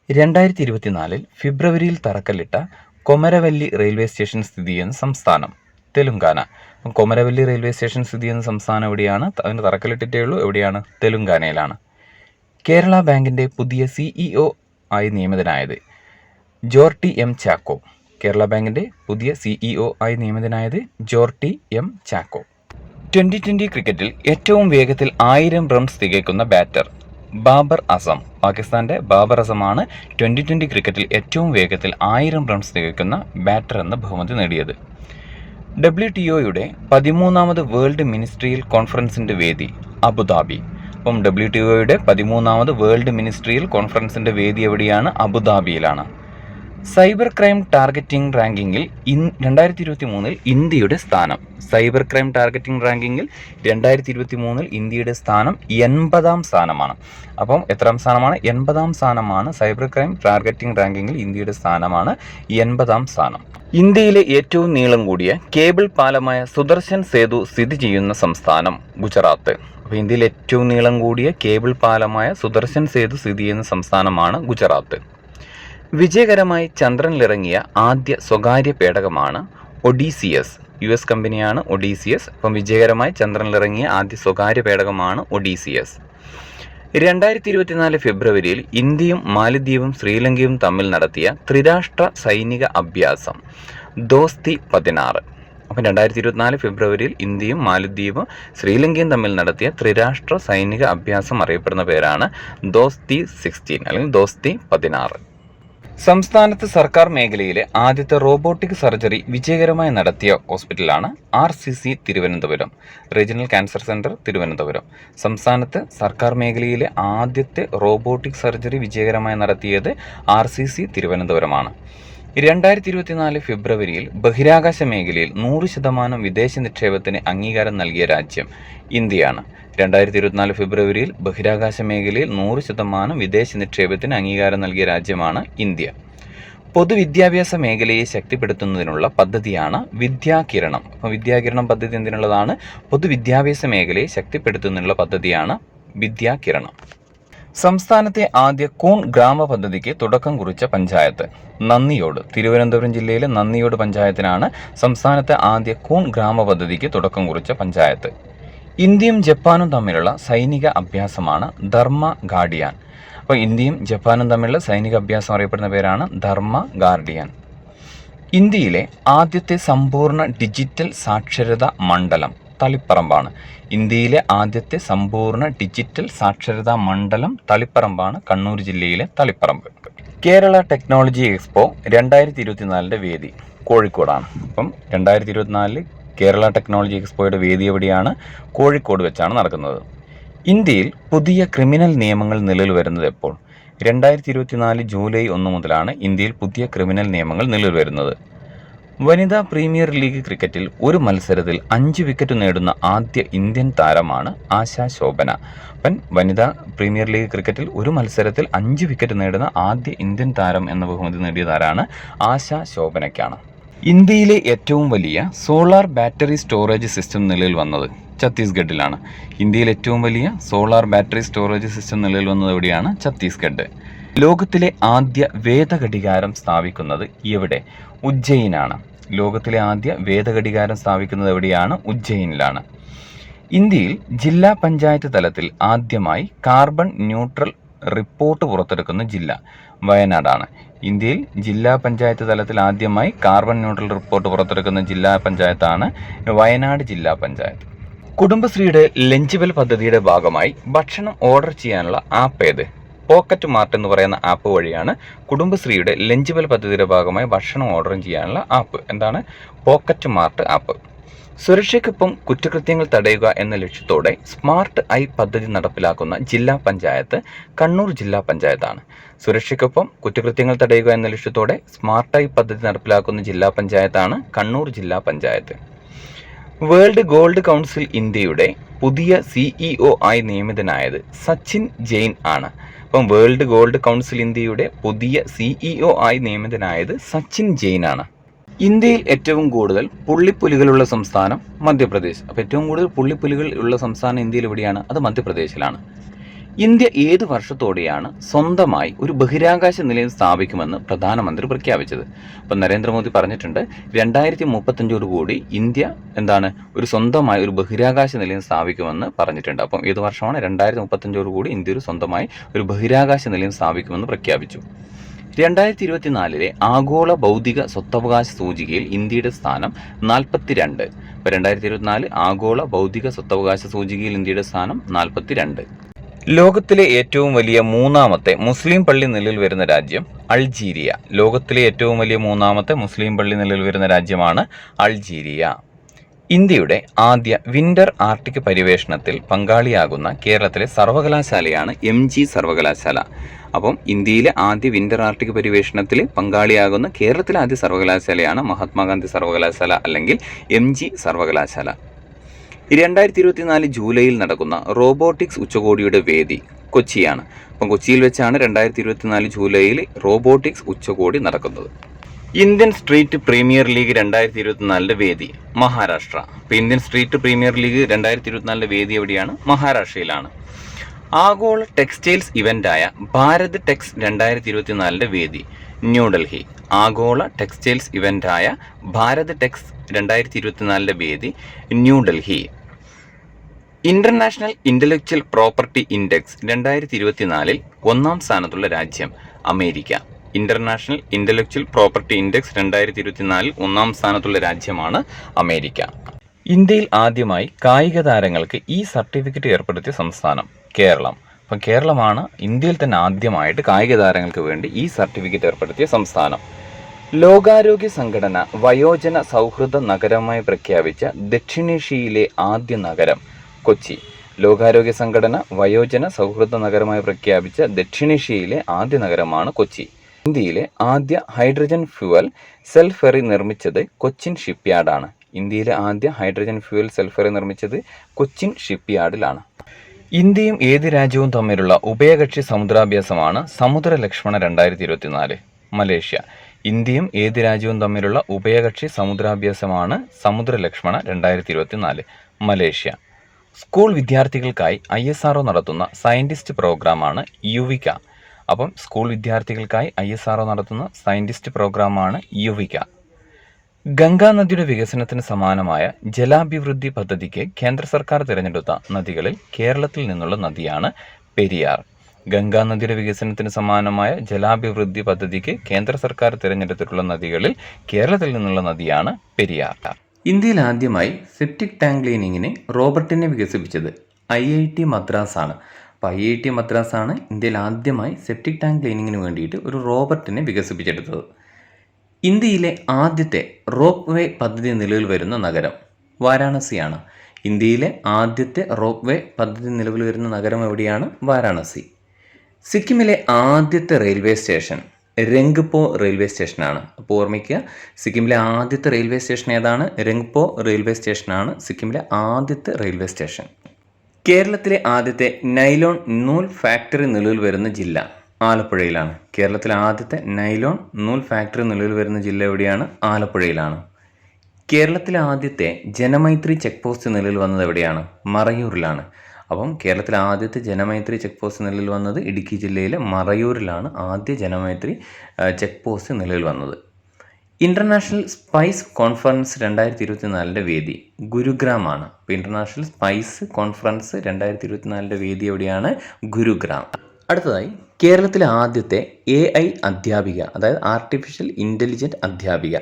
2024 ഫെബ്രുവരിയിൽ തറക്കല്ലിട്ട കൊമരവല്ലി റെയിൽവേ സ്റ്റേഷൻ സ്ഥിതി ചെയ്യുന്ന സംസ്ഥാനം തെലുങ്കാന. കൊമരവല്ലി റെയിൽവേ സ്റ്റേഷൻ സ്ഥിതി ചെയ്യുന്ന സംസ്ഥാനം എവിടെയാണ്? അതിന് തറക്കല്ലിട്ടിട്ടേ ഉള്ളൂ. എവിടെയാണ്? തെലുങ്കാനയിലാണ്. കേരള ബാങ്കിൻ്റെ പുതിയ CEO ആയി നിയമിതനായത് ജോർട്ടി എം ചാക്കോ. കേരള ബാങ്കിൻ്റെ പുതിയ CEO ആയി നിയമിതനായത് ജോർട്ടി എം ചാക്കോ. 2020 ക്രിക്കറ്റിൽ ഏറ്റവും വേഗത്തിൽ 1000 റൺസ് തികയ്ക്കുന്ന ബാറ്റർ ബാബർ അസം. പാകിസ്ഥാൻ്റെ ബാബർ അസമാണ് 2020 ക്രിക്കറ്റിൽ ഏറ്റവും വേഗത്തിൽ 1000 റൺസ് തികയ്ക്കുന്ന ബാറ്റർ എന്ന ബഹുമതി നേടിയത്. WTOയുടെ 13ാമത് വേൾഡ് മിനിസ്ട്രിയൽ കോൺഫറൻസിൻ്റെ വേദി അബുദാബി. അപ്പം WTOയുടെ 13ാമത് വേൾഡ് മിനിസ്ട്രിയൽ കോൺഫറൻസിൻ്റെ വേദി എവിടെയാണ്? അബുദാബിയിലാണ്. സൈബർ ക്രൈം ടാർഗറ്റിംഗ് റാങ്കിങ്ങിൽ 2023 ഇന്ത്യയുടെ സ്ഥാനം. സൈബർ ക്രൈം ടാർഗറ്റിംഗ് റാങ്കിങ്ങിൽ 2023 ഇന്ത്യയുടെ സ്ഥാനം 80ാം സ്ഥാനമാണ്. അപ്പം എത്രാം സ്ഥാനമാണ്? 80ാം സ്ഥാനമാണ്. സൈബർ ക്രൈം ടാർഗറ്റിംഗ് റാങ്കിങ്ങിൽ ഇന്ത്യയുടെ സ്ഥാനമാണ് 80ാം സ്ഥാനം. ഇന്ത്യയിലെ ഏറ്റവും നീളം കൂടിയ കേബിൾ പാലമായ സുദർശൻ സേതു സ്ഥിതി ചെയ്യുന്ന സംസ്ഥാനം ഗുജറാത്ത്. അപ്പോൾ ഇന്ത്യയിലെ ഏറ്റവും നീളം കൂടിയ കേബിൾ പാലമായ സുദർശൻ സേതു സ്ഥിതി ചെയ്യുന്ന സംസ്ഥാനമാണ് ഗുജറാത്ത്. വിജയകരമായി ചന്ദ്രനിലിറങ്ങിയ ആദ്യ സ്വകാര്യ പേടകമാണ് ഒഡീസിയസ്. US കമ്പനിയാണ് ഒഡീസിയസ്. അപ്പം വിജയകരമായി ചന്ദ്രനിലിറങ്ങിയ ആദ്യ സ്വകാര്യ പേടകമാണ് ഒഡീസിയസ്. 2024 ഫെബ്രുവരിയിൽ ഇന്ത്യയും മാലദ്വീപും ശ്രീലങ്കയും തമ്മിൽ നടത്തിയ ത്രിരാഷ്ട്ര സൈനിക അഭ്യാസം ദോസ്തി 16. അപ്പം 2024 ഫെബ്രുവരിയിൽ ഇന്ത്യയും മാലദ്വീപും ശ്രീലങ്കയും തമ്മിൽ നടത്തിയ ത്രിരാഷ്ട്ര സൈനിക അഭ്യാസം അറിയപ്പെടുന്ന പേരാണ് ദോസ്തി 16 അല്ലെങ്കിൽ ദോസ്തി 16. സംസ്ഥാനത്ത് സർക്കാർ മേഖലയിലെ ആദ്യത്തെ റോബോട്ടിക് സർജറി വിജയകരമായി നടത്തിയ ഹോസ്പിറ്റലാണ് RCC Thiruvananthapuram. Regional cancer centre Thiruvananthapuram. സംസ്ഥാനത്ത് സർക്കാർ മേഖലയിലെ ആദ്യത്തെ റോബോട്ടിക് സർജറി വിജയകരമായി നടത്തിയത് RCC തിരുവനന്തപുരമാണ്. 2024 ഫെബ്രുവരിയിൽ ബഹിരാകാശ മേഖലയിൽ 100% വിദേശ നിക്ഷേപത്തിന് അംഗീകാരം നൽകിയ രാജ്യം ഇന്ത്യയാണ്. 2024 ഫെബ്രുവരിയിൽ ബഹിരാകാശ മേഖലയിൽ 100% വിദേശ നിക്ഷേപത്തിന് അംഗീകാരം നൽകിയ രാജ്യമാണ് ഇന്ത്യ. പൊതുവിദ്യാഭ്യാസ മേഖലയെ ശക്തിപ്പെടുത്തുന്നതിനുള്ള പദ്ധതിയാണ് വിദ്യാകിരണം. അപ്പോൾ വിദ്യാകിരണം പദ്ധതി എന്തിനുള്ളതാണ്? പൊതുവിദ്യാഭ്യാസ മേഖലയെ ശക്തിപ്പെടുത്തുന്നതിനുള്ള പദ്ധതിയാണ് വിദ്യാകിരണം. സംസ്ഥാനത്തെ ആദ്യ കൂൺ ഗ്രാമ പദ്ധതിക്ക് തുടക്കം കുറിച്ച പഞ്ചായത്ത് നന്ദിയോട്. തിരുവനന്തപുരം ജില്ലയിലെ നന്ദിയോട് പഞ്ചായത്തിനാണ് സംസ്ഥാനത്തെ ആദ്യ കൂൺ ഗ്രാമ പദ്ധതിക്ക് തുടക്കം കുറിച്ച പഞ്ചായത്ത്. ഇന്ത്യയും ജപ്പാനും തമ്മിലുള്ള സൈനിക അഭ്യാസമാണ് ധർമ്മ ഗാർഡിയാൻ. അപ്പോൾ ഇന്ത്യയും ജപ്പാനും തമ്മിലുള്ള സൈനിക അഭ്യാസം അറിയപ്പെടുന്ന പേരാണ് ധർമ്മ ഗാർഡിയാൻ. ഇന്ത്യയിലെ ആദ്യത്തെ സമ്പൂർണ്ണ ഡിജിറ്റൽ സാക്ഷരതാ മണ്ഡലം തളിപ്പറമ്പാണ്. ഇന്ത്യയിലെ ആദ്യത്തെ സമ്പൂർണ്ണ ഡിജിറ്റൽ സാക്ഷരതാ മണ്ഡലം തളിപ്പറമ്പാണ്, കണ്ണൂർ ജില്ലയിലെ തളിപ്പറമ്പ്. കേരള ടെക്നോളജി എക്സ്പോ 2024 വേദി കോഴിക്കോടാണ്. അപ്പം 2024 കേരള ടെക്നോളജി എക്സ്പോയുടെ വേദി എവിടെയാണ്? കോഴിക്കോട് വെച്ചാണ് നടക്കുന്നത്. ഇന്ത്യയിൽ പുതിയ ക്രിമിനൽ നിയമങ്ങൾ നിലവിൽ വരുന്നത് എപ്പോൾ? 2024 ജൂലൈ 1 മുതലാണ് ഇന്ത്യയിൽ പുതിയ ക്രിമിനൽ നിയമങ്ങൾ നിലവിൽ വരുന്നത്. വനിതാ പ്രീമിയർ ലീഗ് ക്രിക്കറ്റിൽ ഒരു മത്സരത്തിൽ 5 വിക്കറ്റ് നേടുന്ന ആദ്യ ഇന്ത്യൻ താരമാണ് ആശാ ശോഭന. അപ്പം വനിതാ പ്രീമിയർ ലീഗ് ക്രിക്കറ്റിൽ ഒരു മത്സരത്തിൽ 5 വിക്കറ്റ് നേടുന്ന ആദ്യ ഇന്ത്യൻ താരം എന്ന ബഹുമതി നേടിയ താരമാണ് ആശാ ശോഭനയ്ക്കാണ്. ഇന്ത്യയിലെ ഏറ്റവും വലിയ സോളാർ ബാറ്ററി സ്റ്റോറേജ് സിസ്റ്റം നിലവിൽ വന്നത് ഛത്തീസ്ഗഡിലാണ്. ഇന്ത്യയിലെ ഏറ്റവും വലിയ സോളാർ ബാറ്ററി സ്റ്റോറേജ് സിസ്റ്റം നിലവിൽ വന്നത് എവിടെയാണ്? ഛത്തീസ്ഗഡ്. ലോകത്തിലെ ആദ്യ വേദഘടികാരം സ്ഥാപിക്കുന്നത് എവിടെ? ഉജ്ജയിനാണ്. ലോകത്തിലെ ആദ്യ വേദഘടികാരം സ്ഥാപിക്കുന്നത് എവിടെയാണ്? ഉജ്ജയിനിലാണ്. ഇന്ത്യയിൽ ജില്ലാ പഞ്ചായത്ത് തലത്തിൽ ആദ്യമായി കാർബൺ ന്യൂട്രൽ റിപ്പോർട്ട് പുറത്തെടുക്കുന്ന ജില്ല വയനാടാണ്. ഇന്ത്യയിൽ ജില്ലാ പഞ്ചായത്ത് തലത്തിൽ ആദ്യമായി കാർബൺ ന്യൂട്രൽ റിപ്പോർട്ട് പുറത്തെടുക്കുന്ന ജില്ലാ പഞ്ചായത്താണ് വയനാട് ജില്ലാ പഞ്ചായത്ത്. കുടുംബശ്രീയുടെ ലഞ്ച് ബെൽ പദ്ധതിയുടെ ഭാഗമായി ഭക്ഷണം ഓർഡർ ചെയ്യാനുള്ള ആപ്പ് ഏത്? പോക്കറ്റ് മാർട്ട് എന്ന് പറയുന്ന ആപ്പ് വഴിയാണ് കുടുംബശ്രീയുടെ ലഞ്ച് ബെൽ പദ്ധതിയുടെ ഭാഗമായി ഭക്ഷണം ഓർഡർ ചെയ്യാനുള്ള ആപ്പ്. എന്താണ്? Pocket mart app. സുരക്ഷയ്ക്കൊപ്പം കുറ്റകൃത്യങ്ങൾ തടയുക എന്ന ലക്ഷ്യത്തോടെ സ്മാർട്ട് ഐ പദ്ധതി നടപ്പിലാക്കുന്ന ജില്ലാ പഞ്ചായത്ത് കണ്ണൂർ ജില്ലാ പഞ്ചായത്താണ്. സുരക്ഷയ്ക്കൊപ്പം കുറ്റകൃത്യങ്ങൾ തടയുക എന്ന ലക്ഷ്യത്തോടെ സ്മാർട്ട് ഐ പദ്ധതി നടപ്പിലാക്കുന്ന ജില്ലാ പഞ്ചായത്താണ് കണ്ണൂർ ജില്ലാ പഞ്ചായത്ത്. വേൾഡ് ഗോൾഡ് കൗൺസിൽ ഇന്ത്യയുടെ പുതിയ CEO ആയി നിയമിതനായത് സച്ചിൻ ജെയിൻ ആണ്. അപ്പം വേൾഡ് ഗോൾഡ് കൗൺസിൽ ഇന്ത്യയുടെ പുതിയ CEO ആയി നിയമിതനായത് സച്ചിൻ ജെയിൻ ആണ്. ഇന്ത്യയിൽ ഏറ്റവും കൂടുതൽ പുള്ളിപ്പുലികളുള്ള സംസ്ഥാനം മധ്യപ്രദേശ്. അപ്പോൾ ഏറ്റവും കൂടുതൽ പുള്ളിപ്പുലികൾ ഉള്ള സംസ്ഥാനം ഇന്ത്യയിൽ എവിടെയാണ്? അത് മധ്യപ്രദേശിലാണ്. ഇന്ത്യ ഏത് വർഷത്തോടെയാണ് സ്വന്തമായി ഒരു ബഹിരാകാശ നിലയം സ്ഥാപിക്കുമെന്ന് പ്രധാനമന്ത്രി പ്രഖ്യാപിച്ചത്? അപ്പം നരേന്ദ്രമോദി പറഞ്ഞിട്ടുണ്ട് 2035 കൂടി ഇന്ത്യ ഒരു സ്വന്തമായി ഒരു ബഹിരാകാശ നിലയം സ്ഥാപിക്കുമെന്ന് പറഞ്ഞിട്ടുണ്ട്. അപ്പം ഏത് വർഷമാണ്? 2035 കൂടി ഇന്ത്യ ഒരു സ്വന്തമായി ഒരു ബഹിരാകാശ നിലയം സ്ഥാപിക്കുമെന്ന് പ്രഖ്യാപിച്ചു. 2024 ആഗോള ബൗദ്ധിക സ്വത്തവകാശ സൂചികയിൽ ഇന്ത്യയുടെ സ്ഥാനം 42. ഇപ്പോൾ 2024 ആഗോള ബൗദ്ധിക സ്വത്തവകാശ സൂചികയിൽ ഇന്ത്യയുടെ സ്ഥാനം 42. ലോകത്തിലെ ഏറ്റവും വലിയ മൂന്നാമത്തെ മുസ്ലിം പള്ളി നിലവിൽ വരുന്ന രാജ്യം അൾജീരിയ. ലോകത്തിലെ ഏറ്റവും വലിയ മൂന്നാമത്തെ മുസ്ലിം പള്ളി നിലവിൽ വരുന്ന രാജ്യമാണ് അൾജീരിയ. ഇന്ത്യയുടെ ആദ്യ വിന്റർ ആർട്ടിക് പര്യവേഷണത്തിൽ പങ്കാളിയാകുന്ന കേരളത്തിലെ സർവകലാശാലയാണ് MG സർവകലാശാല. അപ്പം ഇന്ത്യയിലെ ആദ്യ വിന്റർ ആർട്ടിക് പര്യവേഷണത്തിൽ പങ്കാളിയാകുന്ന കേരളത്തിലെ ആദ്യ സർവകലാശാലയാണ് മഹാത്മാഗാന്ധി സർവകലാശാല അല്ലെങ്കിൽ MG സർവകലാശാല. 2024 ജൂലൈയിൽ നടക്കുന്ന റോബോട്ടിക്സ് ഉച്ചകോടിയുടെ വേദി കൊച്ചിയാണ്. അപ്പം കൊച്ചിയിൽ വെച്ചാണ് 2024 ജൂലൈയിൽ റോബോട്ടിക്സ് ഉച്ചകോടി നടക്കുന്നത്. ഇന്ത്യൻ സ്ട്രീറ്റ് പ്രീമിയർ ലീഗ് 2024 വേദി മഹാരാഷ്ട്ര. അപ്പോൾ ഇന്ത്യൻ സ്ട്രീറ്റ് പ്രീമിയർ ലീഗ് 2024 വേദി എവിടെയാണ്? മഹാരാഷ്ട്രയിലാണ്. ആഗോള ടെക്സ്റ്റൈൽസ് ഇവന്റായ ഭാരത് ടെക്സ് 2024 വേദി ന്യൂഡൽഹി. ആഗോള ടെക്സ്റ്റൈൽസ് ഇവന്റായ ഭാരത് ടെക്സ് 2024 വേദി New Delhi. International intellectual property index 2024 ഒന്നാം സ്ഥാനത്തുള്ള രാജ്യം America. International intellectual property index 2024 ഒന്നാം സ്ഥാനത്തുള്ള രാജ്യമാണ് അമേരിക്ക. ഇന്ത്യയിൽ ആദ്യമായി കായിക താരങ്ങൾക്ക് ഈ സർട്ടിഫിക്കറ്റ് ഏർപ്പെടുത്തിയ സംസ്ഥാനം കേരളം. അപ്പം കേരളമാണ് ഇന്ത്യയിൽ തന്നെ ആദ്യമായിട്ട് കായിക താരങ്ങൾക്ക് വേണ്ടി ഈ സർട്ടിഫിക്കറ്റ് ഏർപ്പെടുത്തിയ സംസ്ഥാനം. ലോകാരോഗ്യ സംഘടന വയോജന സൗഹൃദ നഗരമായി പ്രഖ്യാപിച്ച ദക്ഷിണേഷ്യയിലെ ആദ്യ നഗരം കൊച്ചി. ലോകാരോഗ്യ സംഘടന വയോജന സൗഹൃദ നഗരമായി പ്രഖ്യാപിച്ച ദക്ഷിണേഷ്യയിലെ ആദ്യ നഗരമാണ് കൊച്ചി. ഇന്ത്യയിലെ ആദ്യ ഹൈഡ്രജൻ ഫ്യൂവൽ സെൽ ഫെറി നിർമ്മിച്ചത് കൊച്ചിൻ ഷിപ്പ്യാർഡാണ്. ഇന്ത്യയിലെ ആദ്യ ഹൈഡ്രജൻ ഫ്യൂവൽ സെൽ ഫെറി നിർമ്മിച്ചത് കൊച്ചിൻ ഷിപ്പ്യാർഡിലാണ്. ഇന്ത്യയും ഏത് രാജ്യവും തമ്മിലുള്ള ഉഭയകക്ഷി സമുദ്രാഭ്യാസമാണ് സമുദ്ര ലക്ഷ്മണ 2024? മലേഷ്യ. ഇന്ത്യയും ഏത് രാജ്യവും തമ്മിലുള്ള ഉഭയകക്ഷി സമുദ്രാഭ്യാസമാണ് സമുദ്ര ലക്ഷ്മണ 2024? മലേഷ്യ. സ്കൂൾ വിദ്യാർത്ഥികൾക്കായി ISRO നടത്തുന്ന സയൻറ്റിസ്റ്റ് പ്രോഗ്രാമാണ് യുവിക. അപ്പം സ്കൂൾ വിദ്യാർത്ഥികൾക്കായി ISRO നടത്തുന്ന സയൻറ്റിസ്റ്റ് പ്രോഗ്രാമാണ് യുവിക. ഗംഗാ നദിയുടെ വികസനത്തിന് സമാനമായ ജലാഭിവൃദ്ധി പദ്ധതിക്ക് കേന്ദ്ര സർക്കാർ തിരഞ്ഞെടുത്ത നദികളിൽ കേരളത്തിൽ നിന്നുള്ള നദിയാണ് പെരിയാർ. ഗംഗാ നദിയുടെ വികസനത്തിന് സമാനമായ ജലാഭിവൃദ്ധി പദ്ധതിക്ക് കേന്ദ്ര സർക്കാർ തിരഞ്ഞെടുത്തിട്ടുള്ള നദികളിൽ കേരളത്തിൽ നിന്നുള്ള നദിയാണ് പെരിയാർ. ഇന്ത്യയിൽ ആദ്യമായി സെപ്റ്റിക് ടാങ്ക് ക്ലീനിങ്ങിന് റോബോട്ടിനെ വികസിപ്പിച്ചത് IIT മദ്രാസ് ആണ്. അപ്പോൾ IIT മദ്രാസ് ആണ് ഇന്ത്യയിൽ ആദ്യമായി സെപ്റ്റിക് ടാങ്ക് ക്ലീനിങ്ങിന് വേണ്ടിയിട്ട് ഒരു റോബോട്ടിനെ വികസിപ്പിച്ചെടുത്തത്. ഇന്ത്യയിലെ ആദ്യത്തെ റോപ്പ് വേ പദ്ധതി നിലവിൽ വരുന്ന നഗരം വാരാണസിയാണ്. ഇന്ത്യയിലെ ആദ്യത്തെ റോപ്പ് വേ പദ്ധതി നിലവിൽ വരുന്ന നഗരം എവിടെയാണ്? വാരാണസി. സിക്കിമിലെ ആദ്യത്തെ റെയിൽവേ സ്റ്റേഷൻ രംഗ്പോ റെയിൽവേ സ്റ്റേഷനാണ്. അപ്പോൾ ഓർമ്മിക്കുക, സിക്കിമിലെ ആദ്യത്തെ റെയിൽവേ സ്റ്റേഷൻ ഏതാണ്? രംഗ്പോ റെയിൽവേ സ്റ്റേഷനാണ് സിക്കിമിലെ ആദ്യത്തെ റെയിൽവേ സ്റ്റേഷൻ. കേരളത്തിലെ ആദ്യത്തെ നൈലോൺ നൂൽ ഫാക്ടറി നിലവിൽ വരുന്ന ജില്ല ആലപ്പുഴയിലാണ്. കേരളത്തിലെ ആദ്യത്തെ നൈലോൺ നൂൽ ഫാക്ടറി നിലവിൽ വരുന്ന ജില്ല എവിടെയാണ്? ആലപ്പുഴയിലാണ്. കേരളത്തിലെ ആദ്യത്തെ ജനമൈത്രി ചെക്ക് പോസ്റ്റ് നിലവിൽ വന്നത് എവിടെയാണ്? മറയൂരിലാണ്. അപ്പം കേരളത്തിലെ ആദ്യത്തെ ജനമൈത്രി ചെക്ക് പോസ്റ്റ് നിലവിൽ വന്നത് ഇടുക്കി ജില്ലയിലെ മറയൂരിലാണ് ആദ്യ ജനമൈത്രി ചെക്ക് പോസ്റ്റ് നിലവിൽ വന്നത്. ഇൻ്റർനാഷണൽ സ്പൈസ് കോൺഫറൻസ് 2024 വേദി ഗുരുഗ്രാമാണ്. ഇപ്പോൾ ഇൻ്റർനാഷണൽ സ്പൈസ് കോൺഫറൻസ് 2024 വേദി എവിടെയാണ്? ഗുരുഗ്രാം. അടുത്തതായി കേരളത്തിലെ ആദ്യത്തെ AI അധ്യാപിക, അതായത് ആർട്ടിഫിഷ്യൽ ഇൻ്റലിജൻറ്റ് അധ്യാപിക.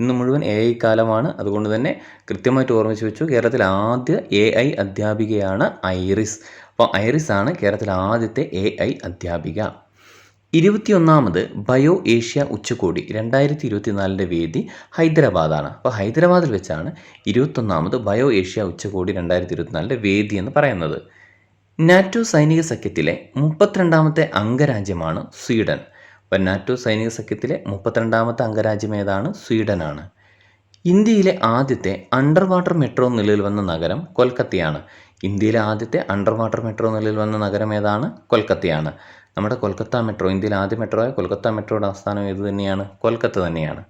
ഇന്ന് മുഴുവൻ AI കാലമാണ്, അതുകൊണ്ട് തന്നെ കൃത്യമായിട്ട് ഓർമ്മിച്ച് വെച്ചു. കേരളത്തിലെ ആദ്യ AI അധ്യാപികയാണ് ഐറിസ്. അപ്പോൾ ഐറിസ് ആണ് കേരളത്തിലെ ആദ്യത്തെ AI അധ്യാപിക. 21ാമത് ബയോ ഏഷ്യ ഉച്ചകോടി 2024 വേദി ഹൈദരാബാദാണ്. അപ്പോൾ ഹൈദരാബാദിൽ വെച്ചാണ് 21ാമത് ബയോ ഏഷ്യ ഉച്ചകോടി 2024 വേദി എന്ന് പറയുന്നത്. നാറ്റോ സൈനിക സഖ്യത്തിലെ 32ാമത്തെ അംഗരാജ്യമാണ് സ്വീഡൻ. അപ്പം നാറ്റോ സൈനിക സഖ്യത്തിലെ 32ാമത്തെ അംഗരാജ്യം ഏതാണ്? സ്വീഡനാണ്. ഇന്ത്യയിലെ ആദ്യത്തെ അണ്ടർ വാട്ടർ മെട്രോ നിലവിൽ വന്ന നഗരം കൊൽക്കത്തയാണ്. ഇന്ത്യയിലെ ആദ്യത്തെ അണ്ടർ വാട്ടർ മെട്രോ നിലവിൽ വന്ന നഗരം ഏതാണ്? കൊൽക്കത്തയാണ്. നമ്മുടെ കൊൽക്കത്ത മെട്രോ, ഇന്ത്യയിലെ ആദ്യ മെട്രോയായ കൊൽക്കത്ത മെട്രോയുടെ ആസ്ഥാനം ഏത് തന്നെയാണ്? കൊൽക്കത്ത തന്നെയാണ്.